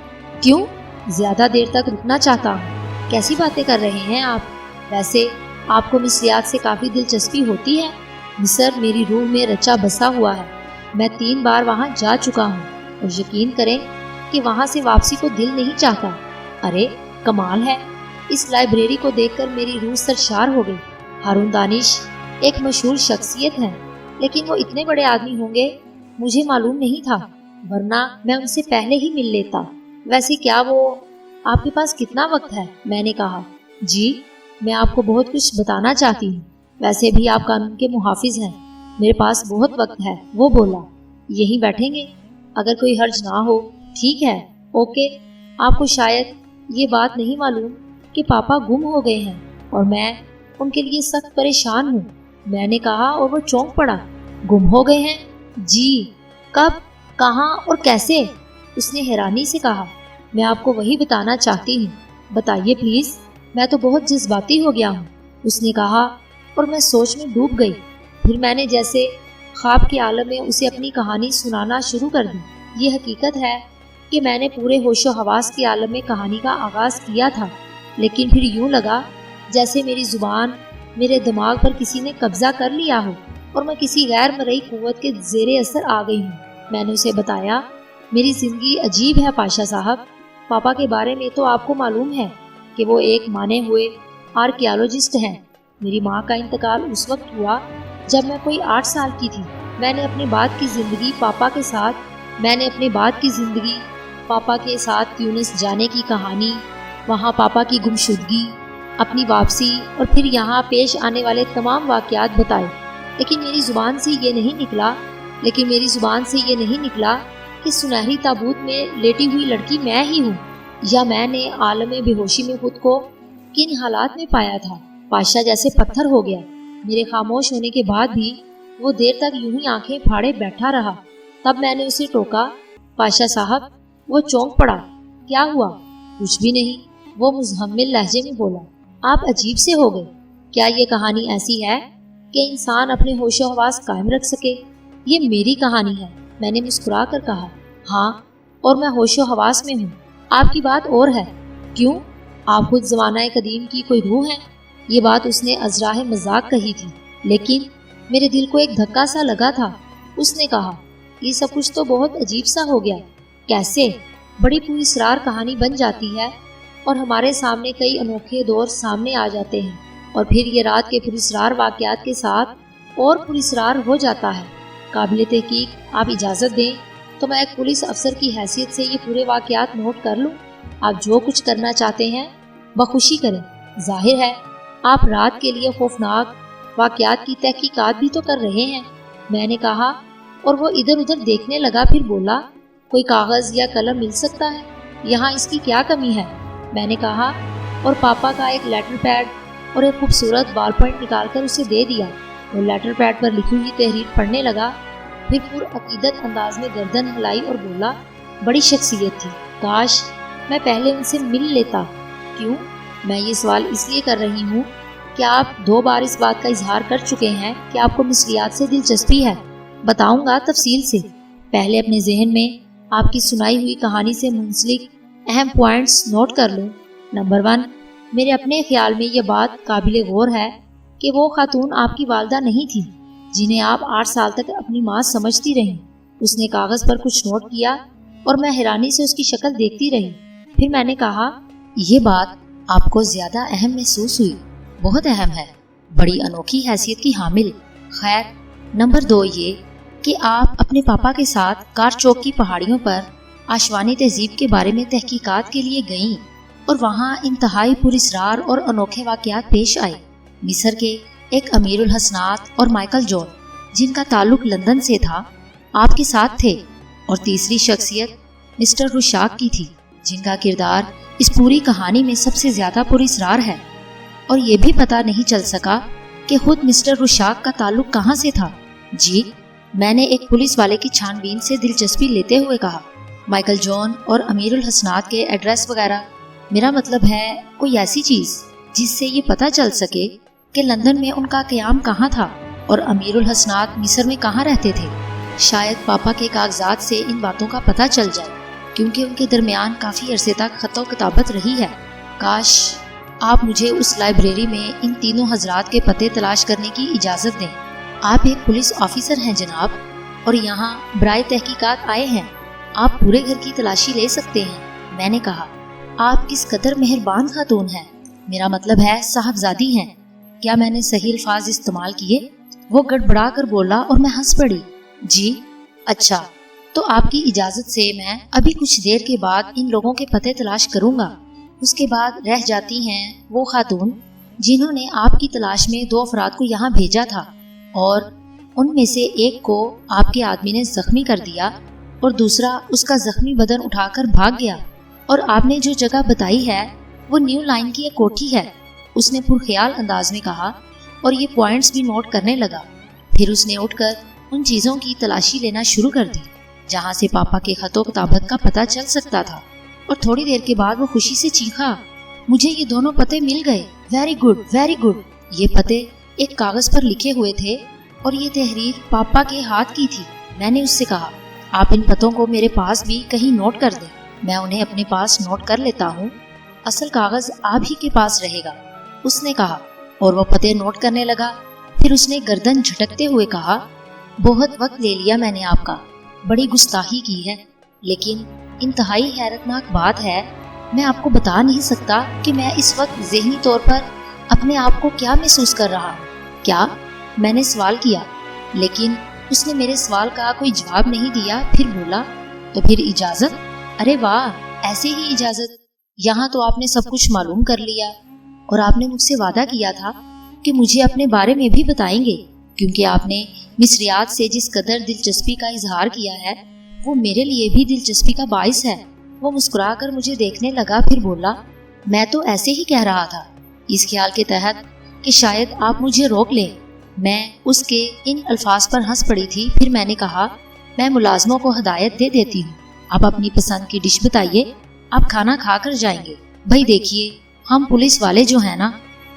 کیوں؟ زیادہ دیر تک رکنا چاہتا ہوں۔ کیسی باتیں کر رہے ہیں آپ؟ ویسے آپ کو مصریات سے کافی دلچسپی ہوتی ہے؟ مصر میری روح میں رچا بسا ہوا ہے۔ میں 3 بار وہاں جا چکا ہوں اور یقین کریں کہ وہاں سے واپسی کو دل نہیں چاہتا۔ ارے کمال ہے، اس لائبریری کو دیکھ کر میری روح سرشار ہو گئی۔ ہارون دانش ایک مشہور شخصیت ہے، لیکن وہ اتنے بڑے آدمی ہوں گے مجھے معلوم نہیں تھا، ورنہ میں ان سے پہلے ہی مل لیتا۔ ویسے کیا وہ آپ کے پاس کتنا وقت ہے؟ میں نے کہا، جی میں آپ کو بہت کچھ بتانا چاہتی ہوں، ویسے بھی آپ قانون کے محافظ ہیں، میرے پاس بہت وقت ہے۔ وہ بولا، یہیں بیٹھیں گے اگر کوئی حرج نہ ہو؟ ٹھیک ہے، اوکے۔ آپ کو شاید یہ بات نہیں معلوم کہ پاپا گم ہو گئے ہیں اور میں ان کے لیے سخت پریشان ہوں، میں نے کہا اور وہ چونک پڑا۔ گم ہو گئے ہیں؟ جی، کب، کہاں اور کیسے؟ اس نے حیرانی سے کہا۔ میں آپ کو وہی بتانا چاہتی ہوں، بتائیے پلیز، میں تو بہت جذباتی ہو گیا ہوں، اس نے کہا اور میں سوچ میں ڈوب گئی۔ پھر میں نے جیسے خواب کے عالم میں اسے اپنی کہانی سنانا شروع کر دی۔ یہ حقیقت ہے کہ میں نے پورے ہوش و حواس کے عالم میں کہانی کا آغاز کیا تھا، لیکن پھر یوں لگا جیسے میری زبان میرے دماغ پر کسی نے قبضہ کر لیا ہو اور میں کسی غیر مرئی قوت کے زیر اثر آ گئی ہوں۔ میں نے اسے بتایا، میری زندگی عجیب ہے پاشا صاحب۔ پاپا کے بارے میں تو آپ کو معلوم ہے کہ وہ ایک مانے ہوئے آرکیالوجسٹ ہیں۔ میری ماں کا انتقال اس وقت ہوا جب میں کوئی 8 سال کی تھی۔ میں نے اپنے بعد کی زندگی پاپا کے ساتھ تیونس جانے کی کہانی، وہاں پاپا کی گمشدگی، اپنی واپسی اور پھر یہاں پیش آنے والے تمام واقعات بتائے، لیکن میری زبان سے یہ نہیں نکلا کہ سنہری تابوت میں لیٹی ہوئی لڑکی میں ہی ہوں، یا میں نے عالم بے ہوشی میں خود کو کن حالات میں پایا تھا۔ پاشا جیسے پتھر ہو گیا۔ میرے خاموش ہونے کے بعد بھی وہ دیر تک یوں ہی آنکھیں پھاڑے بیٹھا رہا۔ تب میں نے اسے ٹوکا، پاشا صاحب۔ وہ چونک پڑا۔ کیا ہوا؟ کچھ بھی نہیں، وہ مزمل لہجے میں بولا۔ آپ عجیب سے ہو گئے۔ کیا یہ کہانی ایسی ہے کہ انسان اپنے ہوش و حواس قائم رکھ سکے؟ یہ میری کہانی ہے، میں نے مسکرا کر کہا۔ ہاں، اور میں ہوش و حواس میں ہوں۔ آپ کی بات اور ہے۔ کیوں؟ آپ خود زمانہ قدیم کی کوئی روح ہیں؟ یہ بات اس نے ازراہ مذاق کہی تھی، لیکن میرے دل کو ایک دھکا سا لگا تھا۔ اس نے کہا، یہ سب کچھ تو بہت عجیب سا ہو گیا۔ کیسے؟ بڑی پراسرار کہانی بن جاتی ہے اور ہمارے سامنے کئی انوکھے دور سامنے آ جاتے ہیں، اور پھر یہ رات کے پراسرار واقعات کے ساتھ اور پراسرار ہو جاتا ہے۔ قابل تحقیق آپ اجازت دیں تو میں ایک پولیس افسر کی حیثیت سے یہ پورے واقعات نوٹ کر لوں؟ آپ جو کچھ کرنا چاہتے ہیں بخوشی کریں۔ ظاہر ہے آپ رات کے لیے خوفناک واقعات کی تحقیقات بھی تو کر رہے ہیں، میں نے کہا، اور وہ ادھر ادھر دیکھنے لگا، پھر بولا، کوئی کاغذ یا قلم مل سکتا ہے؟ یہاں اس کی کیا کمی ہے؟ میں نے کہا، اور پاپا کا ایک لیٹر پیڈ اور ایک خوبصورت بال پوائنٹ نکال کر اسے دے دیا۔ وہ لیٹر پیڈ پر لکھی ہوئی تحریر پڑھنے لگا، پھر پرعقیدت انداز میں گردن ہلائی اور بولا، بڑی شخصیت تھی، کاش میں پہلے ان سے مل لیتا۔ کیوں؟ میں یہ سوال اس لیے کر رہی ہوں کہ آپ 2 بار اس بات کا اظہار کر چکے ہیں کہ آپ کو مصریات سے دلچسپی ہے۔ بتاؤں گا تفصیل سے، پہلے اپنے ذہن میں آپ کی سنائی ہوئی کہانی سے منسلک اہم پوائنٹس نوٹ کر لوں۔ نمبر 1، میرے اپنے خیال میں یہ بات قابل غور ہے کہ وہ خاتون آپ کی والدہ نہیں تھی جنہیں آپ 8 سال تک اپنی ماں سمجھتی رہیں۔ اس نے کاغذ پر کچھ نوٹ کیا اور میں حیرانی سے اس کی شکل دیکھتی رہی۔ پھر میں نے کہا، یہ بات آپ کو زیادہ اہم محسوس ہوئی؟ بہت اہم ہے، بڑی انوکھی حیثیت کی حامل۔ خیر، نمبر 2 یہ کہ آپ اپنے پاپا کے ساتھ کار چوک کی پہاڑیوں پر آشوانی تہذیب کے بارے میں تحقیقات کے لیے گئیں اور وہاں انتہائی پراسرار اور انوکھے واقعات پیش آئے۔ مصر کے ایک امیر الحسنات اور مائیکل جون جن کا تعلق لندن سے تھا آپ کے ساتھ تھے، اور تیسری شخصیت مسٹر روشاک کی تھی جن کا کردار اس پوری کہانی میں سب سے زیادہ پراسرار ہے، اور یہ بھی پتہ نہیں چل سکا کہ خود مسٹر روشاک کا تعلق کہاں سے تھا۔ جی، میں نے ایک پولیس والے کی چھان بین سے دلچسپی لیتے ہوئے کہا، مائیکل جون اور امیر الحسنات کے ایڈریس وغیرہ؟ میرا مطلب ہے کوئی ایسی چیز جس سے یہ پتہ چل سکے کہ لندن میں ان کا قیام کہاں تھا اور امیر الحسنات مصر میں کہاں رہتے تھے۔ شاید پاپا کے کاغذات سے ان باتوں کا پتہ چل جائے، کیونکہ ان کے درمیان کافی عرصے تک خط و کتابت رہی ہے۔ کاش آپ مجھے اس لائبریری میں ان تینوں حضرات کے پتے تلاش کرنے کی اجازت دیں۔ آپ ایک پولیس آفیسر ہیں جناب، اور یہاں برائے تحقیقات آئے ہیں، آپ پورے گھر کی تلاشی لے سکتے ہیں۔ میں نے کہا، آپ کس قدر مہربان خاتون ہیں، میرا مطلب ہے صاحبزادی ہیں۔ کیا میں نے صحیح الفاظ استعمال کیے؟ وہ گڑبڑا کر بولا اور میں ہنس پڑی۔ جی، اچھا، تو آپ کی اجازت سے میں ابھی کچھ دیر کے بعد ان لوگوں کے پتے تلاش کروں گا۔ اس کے بعد رہ جاتی ہیں وہ خاتون جنہوں نے آپ کی تلاش میں 2 افراد کو یہاں بھیجا تھا، اور ان میں سے ایک کو آپ کے آدمی نے زخمی کر دیا اور دوسرا اس کا زخمی بدن اٹھا کر بھاگ گیا، اور آپ نے جو جگہ بتائی ہے وہ نیو لائن کی ایک کوٹھی ہے۔ اس نے پرخیال انداز میں کہا اور یہ پوائنٹس بھی نوٹ کرنے لگا۔ پھر اس نے اٹھ کر ان چیزوں کی تلاشی لینا شروع کر دی جہاں سے پاپا کے خط و کتابت کا پتہ چل سکتا تھا، اور تھوڑی دیر کے بعد وہ خوشی سے چیخا، مجھے یہ دونوں پتے مل گئے، ویری گڈ ویری گڈ۔ یہ پتے ایک کاغذ پر لکھے ہوئے تھے اور یہ تحریر پاپا کے ہاتھ کی تھی۔ میں نے اس سے کہا، آپ ان پتوں کو میرے پاس بھی کہیں نوٹ کر دیں، میں انہیں اپنے پاس نوٹ کر لیتا ہوں، اصل کاغذ آپ ہی کے پاس رہے گا۔ اس نے کہا، اور وہ پتے نوٹ کرنے لگا۔ پھر اس نے گردن جھٹکتے ہوئے کہا، بہت وقت لے لیا میں نے آپ کا، بڑی گستاخی کی ہے، لیکن انتہائی حیرتناک بات ہے، میں آپ کو بتا نہیں سکتا کہ میں اس وقت ذہنی طور پر اپنے آپ کو کیا محسوس کر رہا ہوں۔ کیا؟ میں نے سوال کیا، لیکن اس نے میرے سوال کا کوئی جواب نہیں دیا۔ پھر بولا، تو پھر اجازت؟ ارے واہ، ایسے ہی اجازت؟ یہاں تو آپ نے سب کچھ معلوم کر لیا، اور آپ نے مجھ سے وعدہ کیا تھا کہ مجھے اپنے بارے میں بھی بتائیں گے، کیونکہ آپ نے مصریات سے جس قدر دلچسپی کا اظہار کیا ہے وہ میرے لیے بھی دلچسپی کا باعث ہے۔ وہ مسکرا کر مجھے دیکھنے لگا، پھر بولا، میں تو ایسے ہی کہہ رہا تھا، اس خیال کے تحت کہ شاید آپ مجھے روک لیں۔ میں اس کے ان الفاظ پر ہنس پڑی تھی۔ پھر میں نے کہا، میں ملازموں کو ہدایت دے دیتی ہوں، آپ اپنی پسند کی ڈش بتائیے، آپ کھانا کھا کر جائیں گے۔ بھائی دیکھیے، ہم پولیس والے جو ہیں نا،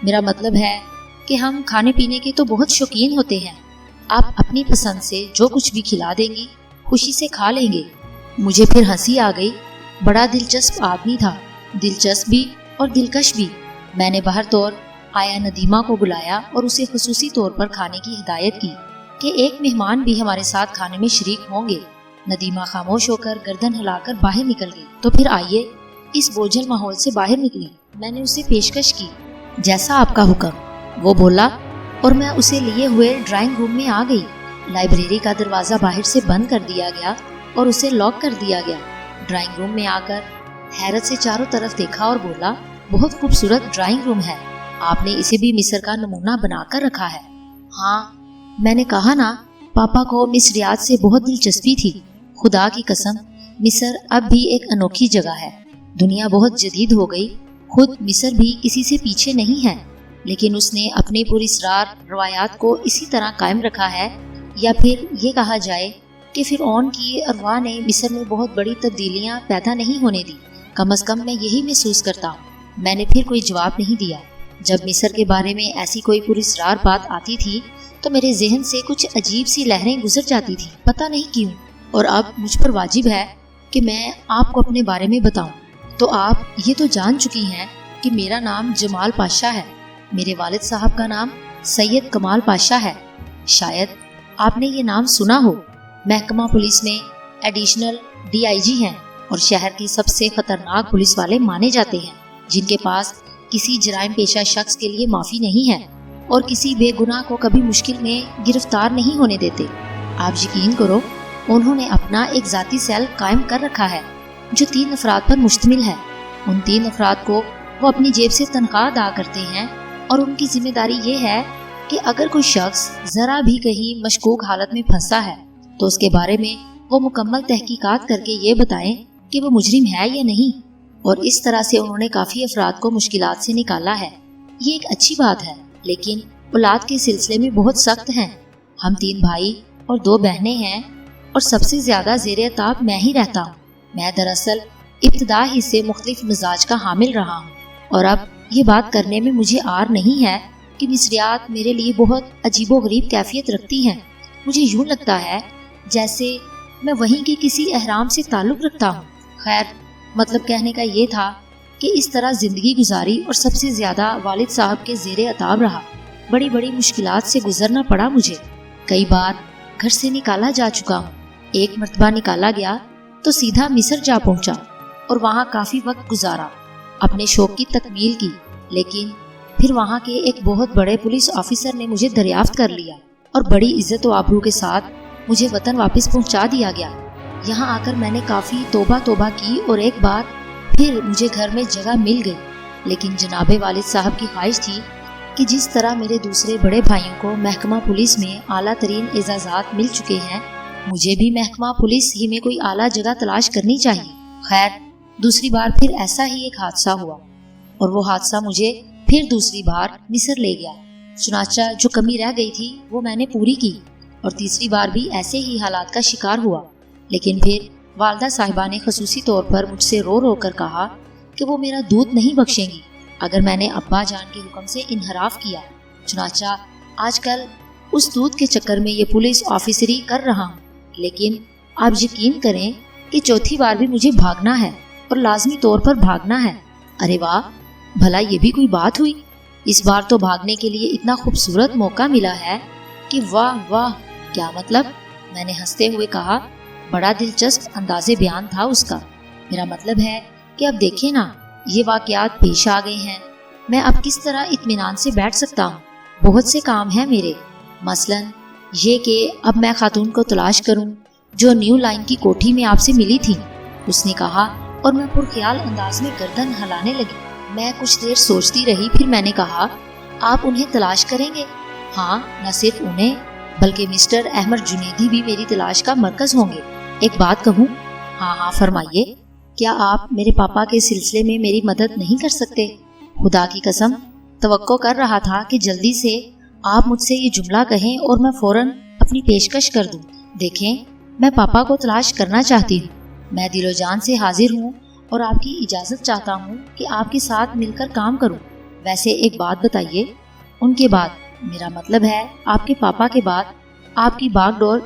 میرا مطلب ہے کہ ہم کھانے پینے کے تو بہت شوقین ہوتے ہیں، آپ اپنی پسند سے جو کچھ بھی کھلا دیں گی خوشی سے کھا لیں گے۔ مجھے پھر ہنسی آ گئی، بڑا دلچسپ آدمی تھا، دلچسپ بھی اور دلکش بھی۔ میں نے باہر طور آیا ندیمہ کو بلایا اور اسے خصوصی طور پر کھانے کی ہدایت کی کہ ایک مہمان بھی ہمارے ساتھ کھانے میں شریک ہوں گے۔ ندیمہ خاموش ہو کر گردن ہلا کر باہر نکل گئی۔ تو پھر آئیے اس بوجھل ماحول سے باہر نکلیں، میں نے اسے پیشکش کی۔ جیسا آپ کا حکم، وہ بولا، اور میں اسے لیے ہوئے ڈرائنگ روم میں آ گئی۔ لائبریری کا دروازہ باہر سے بند کر دیا گیا اور اسے لاک کر دیا گیا۔ ڈرائنگ روم میں آ کر حیرت سے چاروں طرف دیکھا اور بولا، بہت خوبصورت ڈرائنگ روم ہے، آپ نے اسے بھی مصر کا نمونہ بنا کر رکھا ہے۔ ہاں، میں نے کہا نا، پاپا کو مصریات سے بہت دلچسپی تھی۔ خدا کی قسم، مصر اب بھی ایک انوکھی جگہ ہے۔ دنیا بہت جدید ہو گئی، خود مصر بھی کسی سے پیچھے نہیں ہے، لیکن اس نے اپنی پراسرار روایات کو اسی طرح قائم رکھا ہے، یا پھر یہ کہا جائے کہ فرعون کی ارواح نے مصر میں بہت بڑی تبدیلیاں پیدا نہیں ہونے دی۔ کم از کم میں یہی محسوس کرتا ہوں۔ میں نے پھر کوئی جواب نہیں دیا۔ جب مصر کے بارے میں ایسی کوئی پراسرار بات آتی تھی تو میرے ذہن سے کچھ عجیب سی لہریں گزر جاتی تھی، پتہ نہیں کیوں۔ اور اب مجھ پر واجب ہے کہ میں آپ کو اپنے بارے میں بتاؤں۔ تو آپ یہ تو جان چکی ہیں کہ میرا نام جمال پاشا ہے۔ میرے والد صاحب کا نام سید کمال پاشا ہے۔ شاید آپ نے یہ نام سنا ہو۔ محکمہ پولیس میں ایڈیشنل DIG ہیں اور شہر کی سب سے خطرناک پولیس والے مانے جاتے ہیں، جن کے پاس کسی جرائم پیشہ شخص کے لیے معافی نہیں ہے اور کسی بے گناہ کو کبھی مشکل میں گرفتار نہیں ہونے دیتے۔ آپ یقین کرو، انہوں نے اپنا ایک ذاتی سیل قائم کر رکھا ہے جو 3 افراد پر مشتمل ہے۔ ان 3 افراد کو وہ اپنی جیب سے تنخواہ ادا کرتے ہیں اور ان کی ذمہ داری یہ ہے کہ اگر کوئی شخص ذرا بھی کہیں مشکوک حالت میں پھنسا ہے تو اس کے بارے میں وہ مکمل تحقیقات کر کے یہ بتائیں کہ وہ مجرم ہے یا نہیں، اور اس طرح سے انہوں نے کافی افراد کو مشکلات سے نکالا ہے۔ یہ ایک اچھی بات ہے، لیکن اولاد کے سلسلے میں بہت سخت ہیں۔ ہم 3 بھائی اور 2 بہنیں ہیں اور سب سے زیادہ زیر عتاب میں ہی رہتا ہوں۔ میں دراصل ابتدا ہی سے مختلف مزاج کا حامل رہا ہوں، اور اب یہ بات کرنے میں مجھے عار نہیں ہے کہ مصریات میرے لیے بہت عجیب و غریب کیفیت رکھتی ہیں۔ مجھے یوں لگتا ہے جیسے میں وہیں کے کسی احرام سے تعلق رکھتا ہوں۔ خیر، مطلب کہنے کا یہ تھا کہ اس طرح زندگی گزاری اور سب سے زیادہ والد صاحب کے زیر عتاب رہا۔ بڑی بڑی مشکلات سے گزرنا پڑا مجھے۔ کئی بار گھر سے نکالا جا چکا ہوں۔ ایک مرتبہ نکالا گیا تو سیدھا مصر جا پہنچا اور وہاں کافی وقت گزارا، اپنے شوق کی تکمیل کی، لیکن پھر وہاں کے ایک بہت بڑے پولیس آفیسر نے مجھے دریافت کر لیا اور بڑی عزت و آبرو کے ساتھ مجھے وطن واپس پہنچا دیا گیا۔ یہاں آ کر میں نے کافی توبہ کی اور ایک بار پھر مجھے گھر میں جگہ مل گئی، لیکن جناب والد صاحب کی خواہش تھی کہ جس طرح میرے دوسرے بڑے بھائیوں کو محکمہ پولیس میں اعلیٰ ترین اعزازات مل چکے ہیں، مجھے بھی محکمہ پولیس ہی میں کوئی اعلیٰ جگہ تلاش کرنی چاہیے۔ خیر، دوسری بار پھر ایسا ہی ایک حادثہ ہوا اور وہ حادثہ مجھے پھر دوسری بار مصر لے گیا۔ چنانچہ جو کمی رہ گئی تھی وہ میں نے پوری کی اور تیسری بار بھی ایسے ہی حالات کا شکار ہوا، لیکن پھر والدہ صاحبہ نے خصوصی طور پر مجھ سے رو رو کر کہا کہ وہ میرا دودھ نہیں بخشیں گی اگر میں نے ابا جان کے حکم سے انحراف کیا۔ چنانچہ آج کل اس دودھ کے چکر میں یہ پولیس آفیسری کر رہا ہوں، لیکن آپ یقین کریں کہ چوتھی بار بھی مجھے بھاگنا ہے اور لازمی طور پر بھاگنا ہے۔ ارے واہ، بھلا یہ بھی کوئی بات ہوئی؟ اس بار تو بھاگنے کے لیے اتنا خوبصورت موقع ملا ہے کہ واہ واہ، کیا مطلب؟ میں نے ہنستے ہوئے کہا۔ بڑا دلچسپ انداز بیان تھا اس کا۔ میرا مطلب ہے کہ اب دیکھیں نا، یہ واقعات پیش آ گئے ہیں، میں اب کس طرح اطمینان سے بیٹھ سکتا ہوں؟ بہت سے کام ہیں میرے، مثلاً یہ کہ اب میں خاتون کو تلاش کروں جو نیو لائن کی کوٹھی میں آپ سے ملی تھی، اس نے کہا، اور میں پرخیال انداز میں گردن ہلانے لگی۔ میں کچھ دیر سوچتی رہی، پھر میں نے کہا، آپ انہیں تلاش کریں گے؟ ہاں، نہ صرف انہیں بلکہ مسٹر احمد جنیدی بھی میری تلاش کا مرکز ہوں گے۔ ایک بات کہوں؟ ہاں فرمائیے۔ کیا آپ میرے پاپا کے سلسلے میں میری مدد نہیں کر سکتے؟ خدا کی قسم، توقع کر رہا تھا کہ جلدی سے آپ مجھ سے یہ جملہ کہیں اور میں فوراً اپنی پیشکش کر دوں۔ دیکھیں، میں پاپا کو تلاش کرنا چاہتی ہوں، میں دل و جان سے حاضر ہوں اور آپ کی اجازت چاہتا ہوں کہ آپ کے ساتھ مل کر کام کروں۔ ویسے ایک بات بتائیے، ان کے بعد، میرا مطلب ہے آپ کے پاپا کے بعد، آپ کی باغ ڈور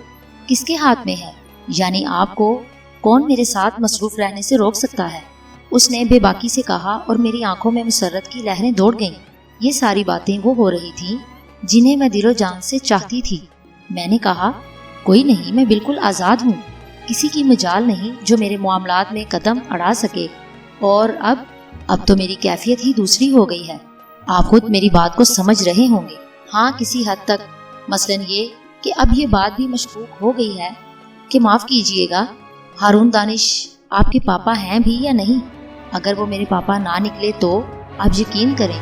کس کے ہاتھ میں ہے؟ یعنی آپ کو کون میرے ساتھ مصروف رہنے سے روک سکتا ہے؟ اس نے بے باکی سے کہا اور میری آنکھوں میں مسرت کی لہریں دوڑ گئیں۔ یہ ساری باتیں وہ ہو رہی تھیں جنہیں میں دل و جان سے چاہتی تھی۔ میں نے کہا کوئی نہیں، میں بالکل آزاد ہوں، کسی کی مجال نہیں جو میرے معاملات میں قدم اڑا سکے، اور اب تو میری کیفیت ہی دوسری ہو گئی ہے۔ آپ خود میری بات کو سمجھ رہے ہوں گے۔ ہاں کسی حد تک، مثلاً یہ کہ اب یہ بات بھی مشکوک ہو گئی ہے کہ معاف کیجئے گا، ہارون دانش آپ کے پاپا ہیں بھی یا نہیں؟ اگر وہ میرے پاپا نہ نکلے تو آپ یقین کریں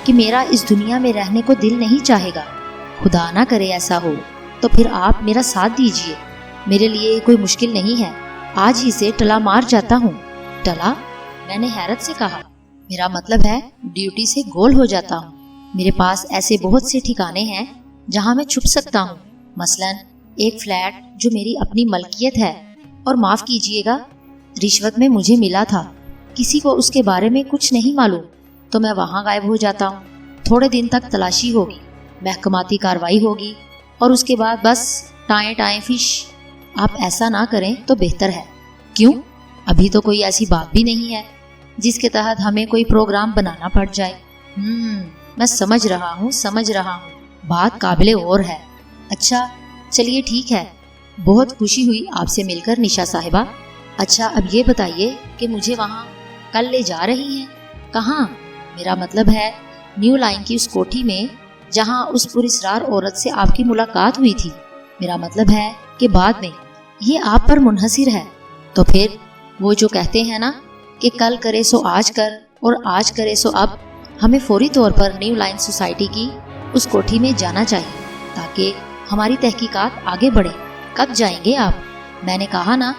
کہ میرا اس دنیا میں رہنے کو دل نہیں چاہے گا۔ خدا نہ کرے ایسا ہو تو پھر آپ میرا ساتھ دیجئے، میرے لیے کوئی مشکل نہیں ہے، آج ہی سے ٹلا مار جاتا ہوں۔ ٹلا؟ میں نے حیرت سے کہا، میرا مطلب ہے ڈیوٹی سے گول ہو جاتا ہوں۔ میرے پاس ایسے بہت سے ٹھکانے ہیں جہاں میں چھپ سکتا ہوں، مثلاً ایک فلیٹ جو میری اپنی ملکیت ہے، اور معاف کیجئے گا رشوت میں مجھے ملا تھا، کسی کو اس کے بارے میں کچھ نہیں معلوم، تو میں وہاں غائب ہو جاتا ہوں۔ تھوڑے دن تک تلاشی ہوگی، محکماتی کاروائی ہوگی، اور اس کے بعد بس ٹائیں ٹائیں فش۔ آپ ایسا نہ کریں تو بہتر ہے۔ کیوں؟ ابھی تو کوئی ایسی بات بھی نہیں ہے جس کے تحت ہمیں کوئی پروگرام بنانا پڑ جائے۔ میں سمجھ رہا ہوں، بات قابل غور ہے۔ اچھا چلیے ٹھیک ہے، بہت خوشی ہوئی آپ سے مل کر نشا صاحبہ۔ اچھا اب یہ بتائیے کہ مجھے وہاں کل لے جا رہی ہیں؟ کہاں؟ میرا مطلب ہے نیو لائن کی اس کوٹھی میں جہاں اس پراسرار عورت سے آپ کی ملاقات ہوئی تھی۔ میرا مطلب ہے کہ بعد میں، یہ آپ پر منحصر ہے۔ تو پھر وہ جو کہتے ہیں نا کہ کل کرے سو آج کر اور آج کرے سو اب، ہمیں فوری طور پر نیو لائن سوسائٹی کی اس کوٹھی میں جانا چاہیے تاکہ ہماری تحقیقات آگے بڑھیں۔ کب جائیں گے آپ؟ میں نے کہا نا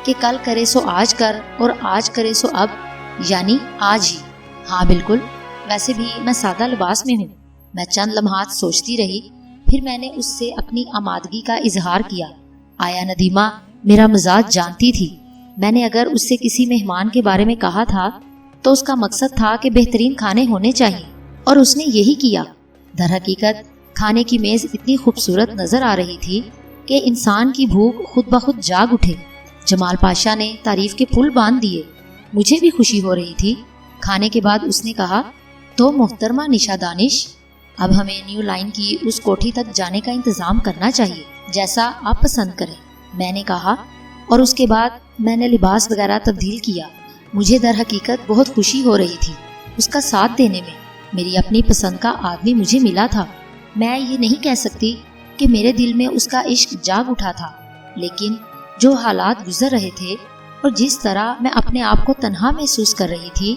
کہ کل کرے سو آج کر اور آج کرے سو اب، یعنی آج ہی۔ ہاں بالکل، ویسے بھی میں سادہ لباس میں ہوں۔ میں چند لمحات سوچتی رہی، پھر میں نے اس سے اپنی آمادگی کا اظہار کیا۔ آیا ندیمہ میرا مزاج جانتی تھی۔ میں نے اگر اس سے کسی مہمان کے بارے میں کہا تھا تو اس کا مقصد تھا کہ بہترین کھانے ہونے چاہیے، اور اس نے یہی کیا۔ در حقیقت کھانے کی میز اتنی خوبصورت نظر آ رہی تھی کہ انسان کی بھوک خود بخود جاگ اٹھے۔ جمال پاشا نے تعریف کے پھول باندھ دیے، مجھے بھی خوشی ہو رہی تھی۔ کھانے کے بعد اس نے کہا، تو محترمہ نشا دانش، اب ہمیں نیو لائن کی اس کوٹھی تک جانے کا انتظام کرنا چاہیے، جیسا آپ پسند کریں۔ میں نے کہا، اور اس کے بعد میں نے لباس وغیرہ تبدیل کیا۔ مجھے در حقیقت بہت خوشی ہو رہی تھی اس کا ساتھ دینے میں۔ میری اپنی پسند کا آدمی مجھے ملا تھا۔ میں یہ نہیں کہہ سکتی کہ میرے دل میں اس کا عشق جاگ اٹھا تھا، لیکن جو حالات گزر رہے تھے اور جس طرح میں اپنے آپ کو تنہا محسوس کر رہی تھی،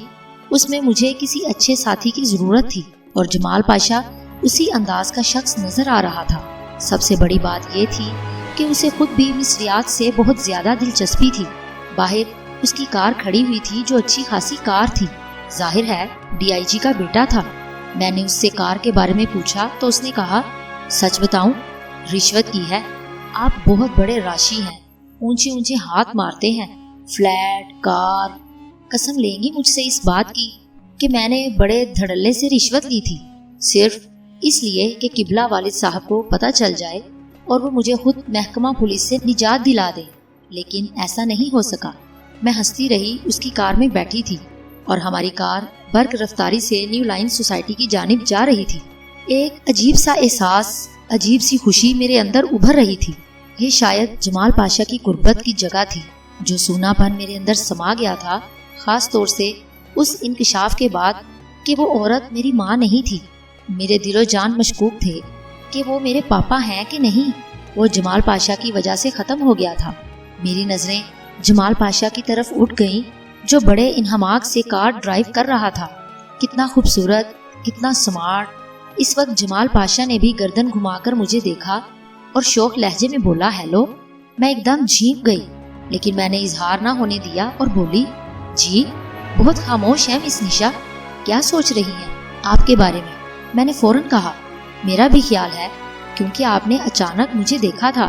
اس میں مجھے کسی اچھے ساتھی کی ضرورت تھی، اور جمال پاشا اسی انداز کا شخص نظر آ رہا تھا۔ سب سے بڑی بات یہ تھی کہ اسے خود بھی مصریات سے بہت زیادہ دلچسپی تھی۔ باہر اس کی کار کھڑی ہوئی تھی جو اچھی خاصی کار تھی، ظاہر ہے ڈی آئی جی کا بیٹا تھا۔ میں نے اس سے کار کے بارے میں پوچھا تو اس نے کہا، سچ بتاؤں رشوت کی ہے، آپ بہت بڑے راشی ہیں، اونچے اونچے ہاتھ مارتے ہیں، فلیٹ، کار۔ قسم لیں گی مجھ سے اس بات کی کہ میں نے بڑے دھڑلے سے رشوت لی تھی، صرف اس لیے کہ قبلہ والد صاحب کو پتہ چل جائے اور وہ مجھے خود محکمہ پولیس سے نجات دلا دے، لیکن ایسا نہیں ہو سکا۔ میں ہنستی رہی، اس کی کار میں بیٹھی تھی اور ہماری کار برق رفتاری سے نیو لائن سوسائٹی کی جانب جا رہی تھی۔ ایک عجیب سا احساس، عجیب سی خوشی میرے اندر ابھر رہی تھی۔ یہ شاید جمال پاشا کی قربت کی جگہ تھی، جو سونا پن میرے اندر سما گیا تھا، خاص طور سے اس انکشاف کے بعد کہ وہ عورت میری ماں نہیں تھی۔ میرے دل و جان مشکوک تھے کہ وہ میرے پاپا ہیں کہ نہیں۔ وہ جمال پاشا کی وجہ سے ختم ہو گیا تھا۔ میری نظریں جمال پاشا کی طرف اٹھ گئیں جو بڑے انہماک سے کار ڈرائیو کر رہا تھا۔ کتنا خوبصورت، کتنا سمارٹ۔ اس وقت جمال پاشا نے بھی گردن گھما کر مجھے دیکھا اور شوق لہجے میں بولا، ہیلو۔ میں ایک دم جھینک گئی، لیکن میں نے اظہار نہ ہونے دیا اور بولی، جی بہت خاموش ہیں مس نشا، کیا سوچ رہی ہیں آپ کے بارے میں نے فوراً کہا، میرا بھی خیال ہے، کیونکہ آپ نے اچانک مجھے دیکھا تھا،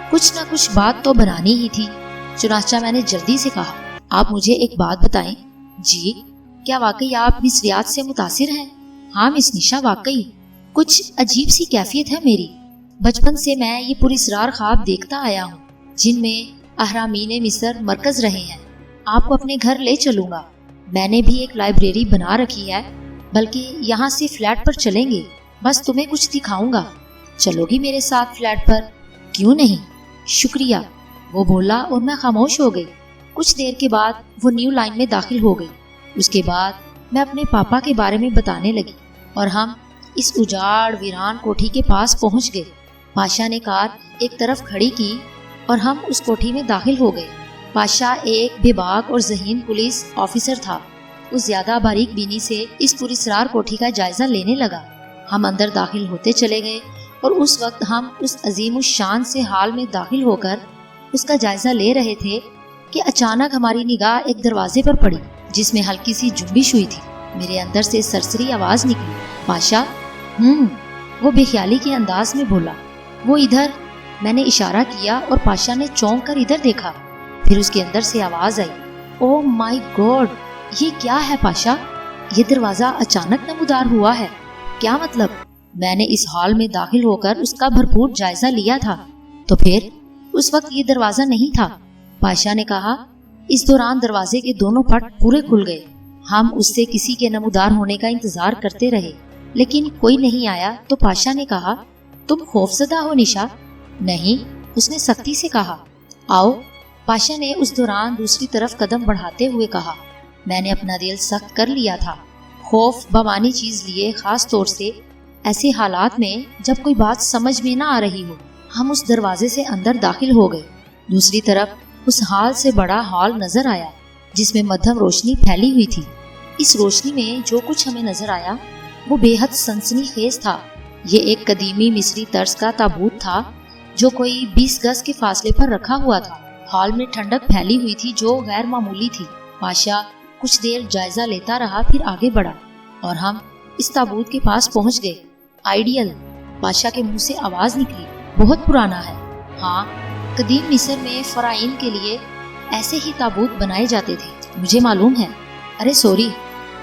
کچھ نہ کچھ بات تو بنانی ہی تھی۔ چنانچہ میں نے جلدی سے کہا، آپ مجھے ایک بات بتائیں۔ جی، کیا واقعی آپ مس ریاض سے متاثر ہیں؟ ہاں مس نشا، واقعی کچھ عجیب سی کیفیت ہے میری۔ بچپن سے میں یہ پراسرار خواب دیکھتا آیا ہوں جن میں اہرامین مصر مرکز رہے ہیں۔ آپ کو اپنے گھر لے چلوں گا۔ میں نے بھی ایک لائبریری بنا رکھی ہے، بلکہ یہاں سے فلیٹ پر چلیں گے، بس تمہیں کچھ دکھاؤں گا، چلو گی میرے ساتھ فلیٹ پر؟ کیوں نہیں، شکریہ، وہ بولا اور میں خاموش ہو گئی۔ کچھ دیر کے بعد وہ نیو لائن میں داخل ہو گئی۔ اس کے بعد میں اپنے پاپا کے بارے میں بتانے لگی اور ہم اس اجاڑ ویران کوٹھی کے پاس پہنچ گئے۔ پاشا نے کار ایک طرف کھڑی کی اور ہم اس کوٹھی میں داخل ہو گئے۔ پاشا ایک بے باک اور ذہین پولیس آفیسر تھا۔ وہ زیادہ باریک بینی سے اس پراسرار کوٹھی کا جائزہ لینے لگا۔ ہم اندر داخل ہوتے چلے گئے اور اس وقت ہم اس عظیم الشان سے ہال میں داخل ہو کر اس کا جائزہ لے رہے تھے کہ اچانک ہماری نگاہ ایک دروازے پر پڑی جس میں ہلکی سی جنبش ہوئی تھی۔ میرے اندر سے سرسری آواز نکلی، پاشا؟ وہ بے خیالی کے انداز میں بولا۔ وہ ادھر، میں نے اشارہ کیا اور پاشا نے چونک کر ادھر دیکھا۔ پھر اس کے اندر سے آواز آئی، او مائی گاڈ، یہ کیا ہے پاشا؟ یہ دروازہ اچانک نمودار ہوا ہے، کیا مطلب؟ میں نے اس ہال میں داخل ہو کر اس کا بھرپور جائزہ لیا تھا، تو پھر اس وقت یہ دروازہ نہیں تھا، پاشا نے کہا۔ اس دوران دروازے کے دونوں پٹ پورے کھل گئے۔ ہم اس سے کسی کے نمودار ہونے کا انتظار کرتے رہے، لیکن کوئی نہیں آیا تو پاشا نے کہا، تم خوفزدہ ہو نشا؟ نہیں، اس نے سختی سے کہا۔ آؤ، پاشا نے اس دوران دوسری طرف قدم بڑھاتے ہوئے کہا۔ میں نے اپنا دل سخت کر لیا تھا۔ خوف بمانی چیز لیے، خاص طور سے ایسے حالات میں جب کوئی بات سمجھ میں نہ آ رہی ہو۔ ہم اس دروازے سے اندر داخل ہو گئے۔ دوسری طرف اس ہال سے بڑا ہال نظر آیا جس میں مدھم روشنی پھیلی ہوئی تھی۔ اس روشنی میں جو کچھ ہمیں نظر آیا وہ بے حد سنسنی خیز تھا۔ یہ ایک قدیمی مصری طرز کا تابوت تھا جو کوئی 20 گز کے فاصلے پر رکھا ہوا تھا۔ ہال میں ٹھنڈک پھیلی ہوئی تھی جو غیر معمولی تھی۔ پاشا کچھ دیر جائزہ لیتا رہا، پھر آگے بڑھا اور ہم اس تابوت کے پاس پہنچ گئے۔ آئیڈیل، پاشا کے منہ سے آواز نکلی، بہت پرانا ہے۔ ہاں، قدیم مصر میں فرعون کے لیے ایسے ہی تابوت بنائے جاتے تھے، مجھے معلوم ہے۔ ارے سوری،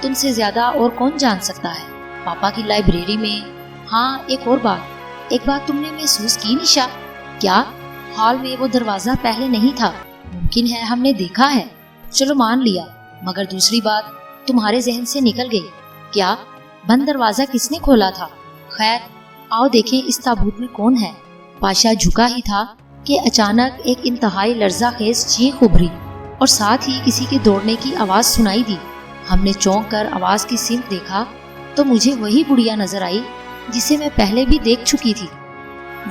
تم سے زیادہ اور کون جان سکتا ہے؟ پاپا کی لائبریری میں۔ ہاں، ایک اور بات تم نے محسوس کی نشا؟ کیا؟ ہال میں وہ دروازہ پہلے نہیں تھا؟ ممکن ہے ہم نے دیکھا ہے، چلو مان لیا، مگر دوسری بات تمہارے ذہن سے نکل گئی۔ کیا؟ بند دروازہ کس نے کھولا تھا؟ خیر، آؤ دیکھیں اس تابوت میں کون ہے۔ پاشا جھکا ہی تھا کہ اچانک ایک انتہائی لرزہ خیز چیخ ابھری اور ساتھ ہی کسی کے دوڑنے کی آواز سنائی دی۔ ہم نے چونک کر آواز کی سمت دیکھا تو مجھے وہی بڑھیا نظر آئی جسے میں پہلے بھی دیکھ چکی تھی۔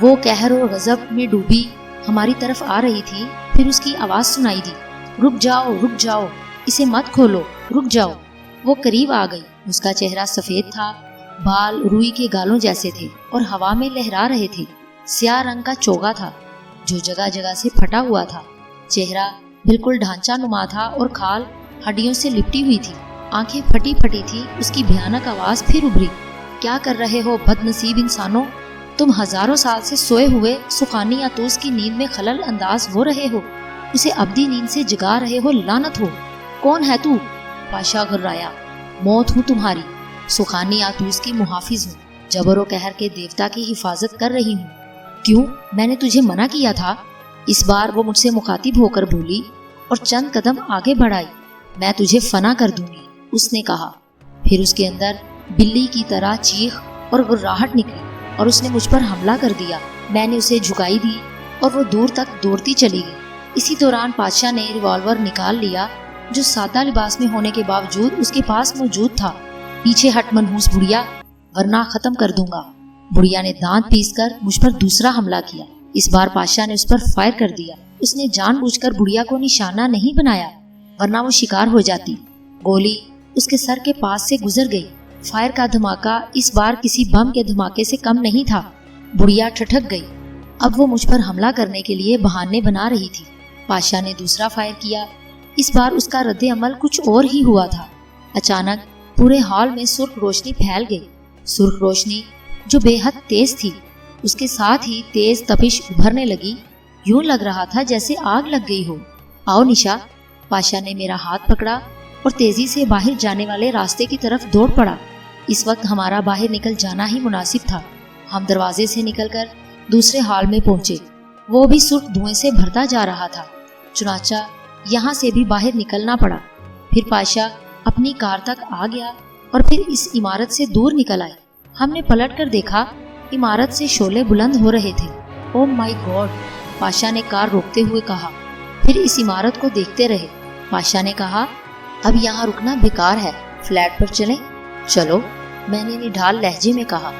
وہ قہر اور غضب میں ڈوبی ہماری طرف آ رہی تھی۔ پھر اس کی آواز سنائی دی، رک جاؤ، رک جاؤ، اسے مت کھولو، رک جاؤ۔ وہ قریب آ گئی۔ اس کا چہرہ سفید تھا، بال روئی کے گالوں جیسے تھے اور ہوا میں لہرا رہے تھے۔ سیاہ رنگ کا چوگا تھا جو جگہ جگہ سے پھٹا ہوا تھا۔ چہرہ بالکل ڈھانچہ نما تھا اور کھال ہڈیوں سے لپٹی ہوئی تھی۔ آنکھیں پھٹی پھٹی تھی۔ اس کی بھیانک آواز پھر ابھری، کیا کر رہے ہو بد نصیب انسانوں؟ تم ہزاروں سال سے سوئے ہوئے سخانی آتوس کی نیند میں خلل انداز ہو رہے ہو، اسے ابدی نیند سے جگا رہے ہو، لعنت ہو۔ کون ہے تو؟ پاشا گھرایا۔ موت ہوں تمہاری، سخانی آتوس کی محافظ ہوں، جبر و قہر کے دیوتا کی حفاظت کر رہی ہوں۔ کیوں؟ میں نے تجھے منع کیا تھا؟ اس بار وہ مجھ سے مخاطب ہو کر بولی اور چند قدم آگے بڑھائی۔ میں تجھے فنا کر دوں گی، اس نے کہا۔ پھر اس کے اندر بلی کی طرح چیخ اور گراہٹ نکلی اور اس نے مجھ پر حملہ کر دیا۔ میں نے اسے جھکائی دی اور وہ دور تک دوڑتی چلی گئی۔ اسی دوران بادشاہ نے ریوالور نکال لیا جو سادہ لباس میں ہونے کے باوجود اس کے پاس موجود تھا۔ پیچھے ہٹ منحوس بڑھیا، ورنہ ختم کر دوں گا۔ بڑھیا نے دانت پیس کر مجھ پر دوسرا حملہ کیا۔ اس بار بادشاہ نے اس پر فائر کر دیا۔ اس نے جان بوجھ کر بڑھیا کو نشانہ نہیں بنایا، ورنہ وہ شکار ہو جاتی۔ گولی اس کے سر کے پاس سے گزر گئی۔ فائر کا دھماکہ اس بار کسی بم کے دھماکے سے کم نہیں تھا۔ بڑھیا ٹھٹک گئی۔ اب وہ مجھ پر حملہ کرنے کے لیے بہانے بنا رہی تھی۔ بادشاہ نے دوسرا فائر کیا۔ اس بار اس کا رد عمل کچھ اور ہی ہوا تھا۔ اچانک پورے ہال میں سرخ روشنی پھیل گئی، سرخ روشنی جو بے حد تیز تھی۔ اس کے ساتھ ہی تیز تپش ابھرنے لگی، یوں لگ رہا تھا جیسے آگ لگ گئی ہو۔ آؤ نشا، پاشا نے میرا ہاتھ پکڑا اور تیزی سے باہر جانے والے راستے کی طرف دوڑ پڑا۔ اس وقت ہمارا باہر نکل جانا ہی مناسب تھا۔ ہم دروازے سے نکل کر دوسرے ہال میں پہنچے۔ وہ بھی سرخ دھوئیں سے بھرتا جا رہا تھا، چنانچہ یہاں سے بھی باہر نکلنا پڑا۔ پھر پاشا اپنی کار تک آ گیا اور پھر اس عمارت سے دور نکل آئے۔ ہم نے پلٹ کر دیکھا، عمارت سے شعلے بلند ہو رہے تھے۔ او مائی گاڈ، پاشا نے کار روکتے ہوئے کہا۔ پھر اس عمارت کو دیکھتے رہے۔ پاشا نے کہا، اب یہاں رکنا بیکار ہے، فلیٹ پر چلیں۔ چلو، میں نے نڈھال لہجے میں کہا۔